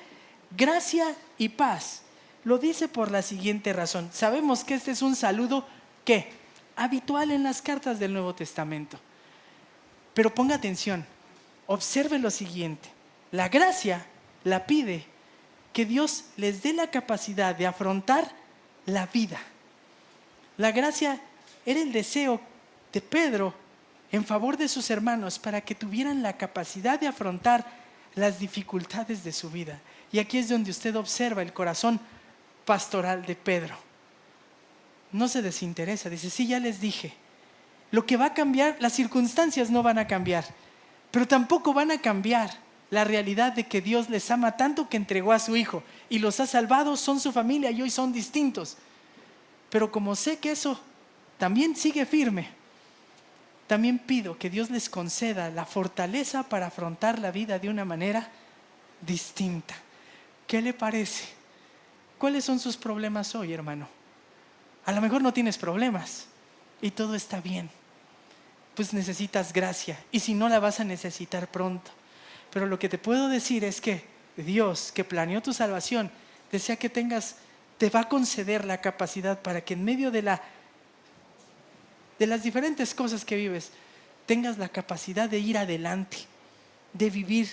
gracia y paz, lo dice por la siguiente razón. Sabemos que este es un saludo, ¿qué? Habitual en las cartas del Nuevo Testamento. Pero ponga atención, observe lo siguiente. La gracia la pide que Dios les dé la capacidad de afrontar la vida. La gracia era el deseo de Pedro en favor de sus hermanos para que tuvieran la capacidad de afrontar las dificultades de su vida. Y aquí es donde usted observa el corazón pastoral de Pedro. No se desinteresa, dice, sí, ya les dije. Lo que va a cambiar, las circunstancias no van a cambiar, pero tampoco van a cambiar la realidad de que Dios les ama tanto que entregó a su Hijo y los ha salvado, son su familia y hoy son distintos. Pero como sé que eso también sigue firme, también pido que Dios les conceda la fortaleza para afrontar la vida de una manera distinta. ¿Qué le parece? ¿Cuáles son sus problemas hoy, hermano? A lo mejor no tienes problemas y todo está bien. Pues necesitas gracia y si no la vas a necesitar pronto. Pero lo que te puedo decir es que Dios, que planeó tu salvación, desea que te va a conceder la capacidad para que en medio de las diferentes cosas que vives, tengas la capacidad de ir adelante, de vivir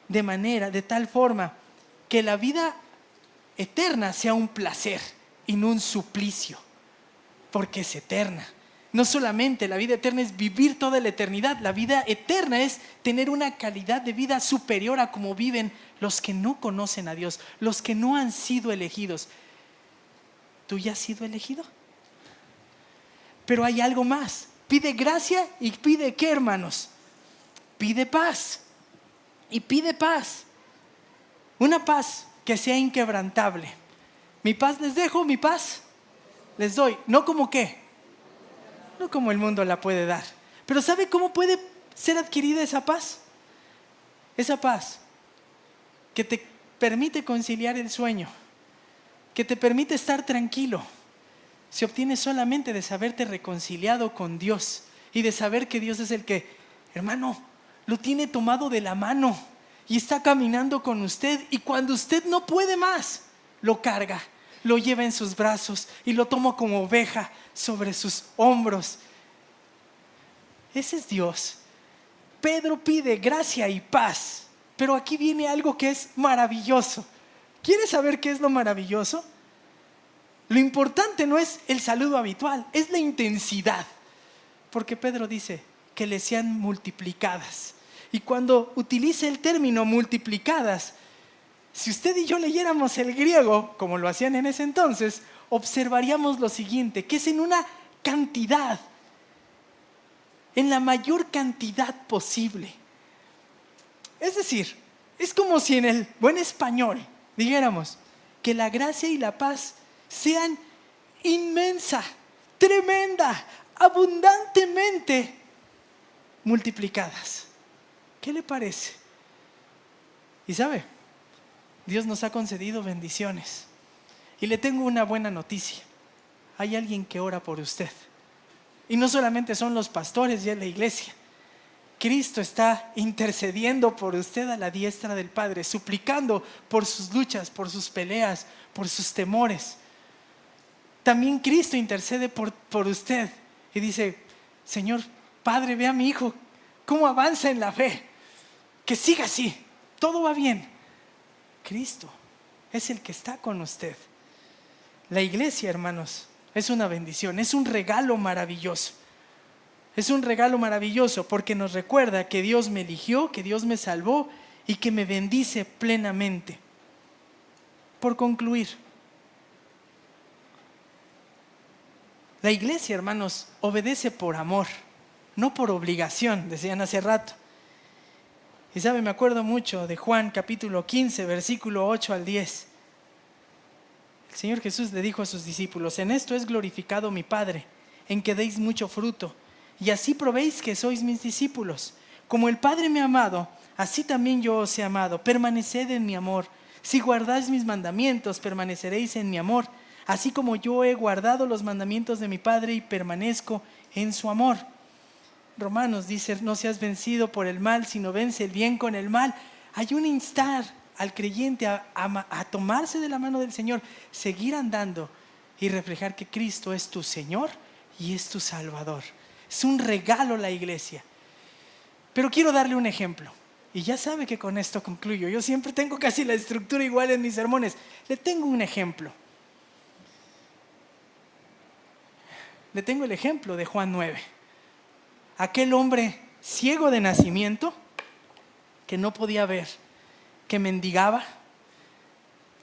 de tal forma que la vida eterna sea un placer y no un suplicio, porque es eterna. No solamente la vida eterna es vivir toda la eternidad, la vida eterna es tener una calidad de vida superior a como viven los que no conocen a Dios, los que no han sido elegidos. ¿Tú ya has sido elegido? Pero hay algo más. Pide gracia y pide ¿qué, hermanos? Pide paz. Y pide paz. Una paz que sea inquebrantable. Mi paz les dejo, mi paz les doy. No como qué. No como el mundo la puede dar. Pero ¿sabe cómo puede ser adquirida esa paz? Esa paz que te permite conciliar el sueño, que te permite estar tranquilo, se obtiene solamente de saberte reconciliado con Dios y de saber que Dios es el que, hermano, lo tiene tomado de la mano y está caminando con usted, y cuando usted no puede más, lo carga, lo lleva en sus brazos y lo toma como oveja sobre sus hombros. Ese es Dios. Pedro pide gracia y paz, pero aquí viene algo que es maravilloso. ¿Quieres saber qué es lo maravilloso? Lo importante no es el saludo habitual, es la intensidad. Porque Pedro dice que le sean multiplicadas. Y cuando utiliza el término multiplicadas, si usted y yo leyéramos el griego, como lo hacían en ese entonces, observaríamos lo siguiente, que es en una cantidad, en la mayor cantidad posible. Es decir, es como si en el buen español dijéramos que la gracia y la paz sean inmensa, tremenda, abundantemente multiplicadas. ¿Qué le parece? Y sabe, Dios nos ha concedido bendiciones. Y le tengo una buena noticia. Hay alguien que ora por usted. Y no solamente son los pastores y la iglesia. Cristo está intercediendo por usted a la diestra del Padre, suplicando por sus luchas, por sus peleas, por sus temores. También Cristo intercede por usted y dice: Señor, Padre, ve a mi hijo cómo avanza en la fe, que siga así, todo va bien. Cristo es el que está con usted. La iglesia, hermanos, es una bendición, es un regalo maravilloso. Es un regalo maravilloso porque nos recuerda que Dios me eligió, que Dios me salvó y que me bendice plenamente. Por concluir, La iglesia, hermanos, obedece por amor, no por obligación, decían hace rato. Y sabe, me acuerdo mucho de Juan capítulo 15, versículo 8 al 10. El Señor Jesús le dijo a sus discípulos: en esto es glorificado mi Padre, en que deis mucho fruto, y así probéis que sois mis discípulos. Como el Padre me ha amado, así también yo os he amado. Permaneced en mi amor. Si guardáis mis mandamientos, permaneceréis en mi amor, así como yo he guardado los mandamientos de mi Padre y permanezco en su amor. Romanos dice: no seas vencido por el mal, sino vence el bien con el mal. Hay un instar al creyente a tomarse de la mano del Señor, seguir andando y reflejar que Cristo es tu Señor y es tu Salvador. Es un regalo la iglesia. Pero quiero darle un ejemplo. Y ya sabe que con esto concluyo. Yo siempre tengo casi la estructura igual en mis sermones. Le tengo un ejemplo. Le tengo el ejemplo de Juan 9. Aquel hombre ciego de nacimiento, que no podía ver, que mendigaba,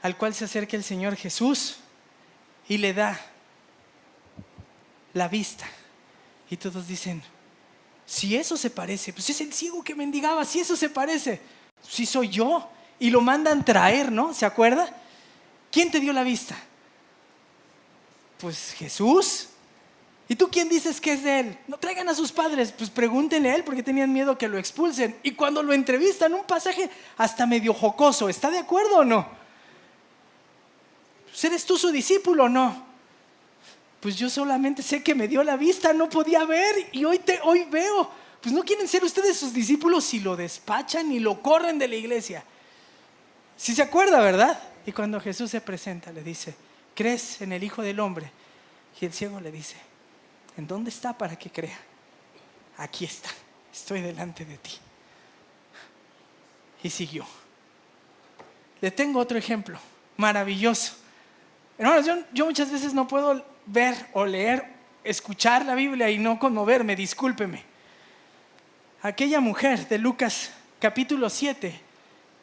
al cual se acerca el Señor Jesús y le da la vista. Y todos dicen: si eso se parece, pues es el ciego que mendigaba, si eso se parece, si soy yo. Y lo mandan traer, ¿no? ¿Se acuerda? ¿Quién te dio la vista? Pues Jesús. ¿Y tú quién dices que es de él? No, traigan a sus padres. Pues pregúntenle a él, porque tenían miedo que lo expulsen. Y cuando lo entrevistan, un pasaje hasta medio jocoso. ¿Está de acuerdo o no? Pues, ¿eres tú su discípulo o no? Pues yo solamente sé que me dio la vista, no podía ver y hoy veo. Pues no quieren ser ustedes sus discípulos si lo despachan y lo corren de la iglesia. Si se acuerda, ¿verdad? Y cuando Jesús se presenta, le dice: ¿crees en el Hijo del Hombre? Y el ciego le dice: ¿en dónde está para que crea? Aquí está, estoy delante de ti. Y siguió. Le tengo otro ejemplo maravilloso. Hermanos, yo muchas veces no puedo ver o leer, escuchar la Biblia y no conmoverme, discúlpeme. Aquella mujer de Lucas capítulo 7,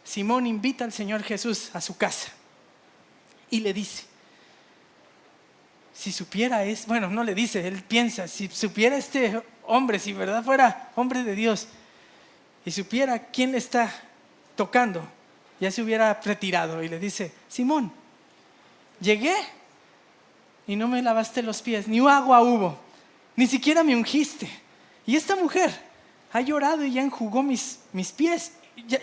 Simón invita al Señor Jesús a su casa y le dice: si supiera bueno, no le dice, él piensa, si supiera este hombre, si verdad fuera hombre de Dios y supiera quién le está tocando, ya se hubiera retirado. Y le dice: Simón, llegué y no me lavaste los pies, ni agua hubo, ni siquiera me ungiste. Y esta mujer ha llorado y ya enjugó mis pies,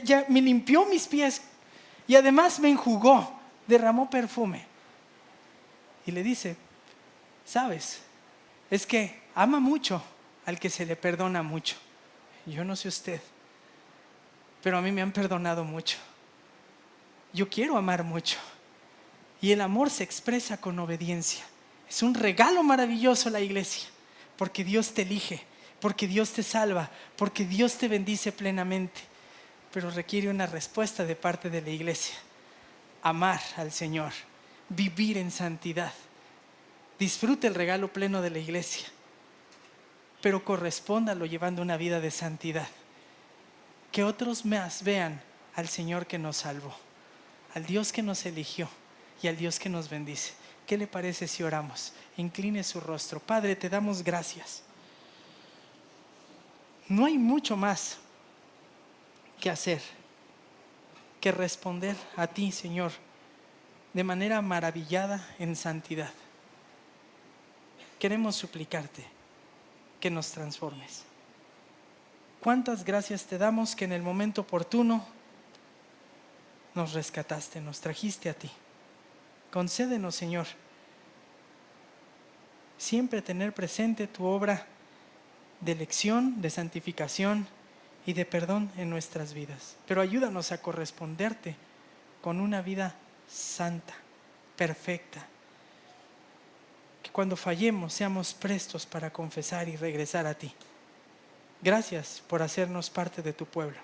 ya me limpió mis pies y además me enjugó, derramó perfume. Y le dice: ¿sabes? Es que ama mucho al que se le perdona mucho. Yo no sé usted, pero a mí me han perdonado mucho. Yo quiero amar mucho. Y el amor se expresa con obediencia. Es un regalo maravilloso la iglesia, porque Dios te elige, porque Dios te salva, porque Dios te bendice plenamente. Pero requiere una respuesta de parte de la iglesia. Amar al Señor, vivir en santidad. Disfrute el regalo pleno de la iglesia, pero correspóndalo llevando una vida de santidad. Que otros más vean al Señor que nos salvó, al Dios que nos eligió y al Dios que nos bendice. ¿Qué le parece si oramos? Incline su rostro. Padre, te damos gracias. No hay mucho más que hacer que responder a ti, Señor, de manera maravillada en santidad. Queremos suplicarte que nos transformes. Cuántas gracias te damos que en el momento oportuno nos rescataste, nos trajiste a ti. Concédenos, Señor, siempre tener presente tu obra de elección, de santificación y de perdón en nuestras vidas. Pero ayúdanos a corresponderte con una vida santa, perfecta. Que cuando fallemos seamos prestos para confesar y regresar a ti. Gracias por hacernos parte de tu pueblo.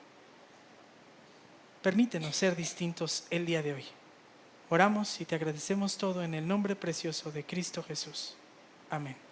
Permítenos ser distintos el día de hoy. Oramos y te agradecemos todo en el nombre precioso de Cristo Jesús. Amén.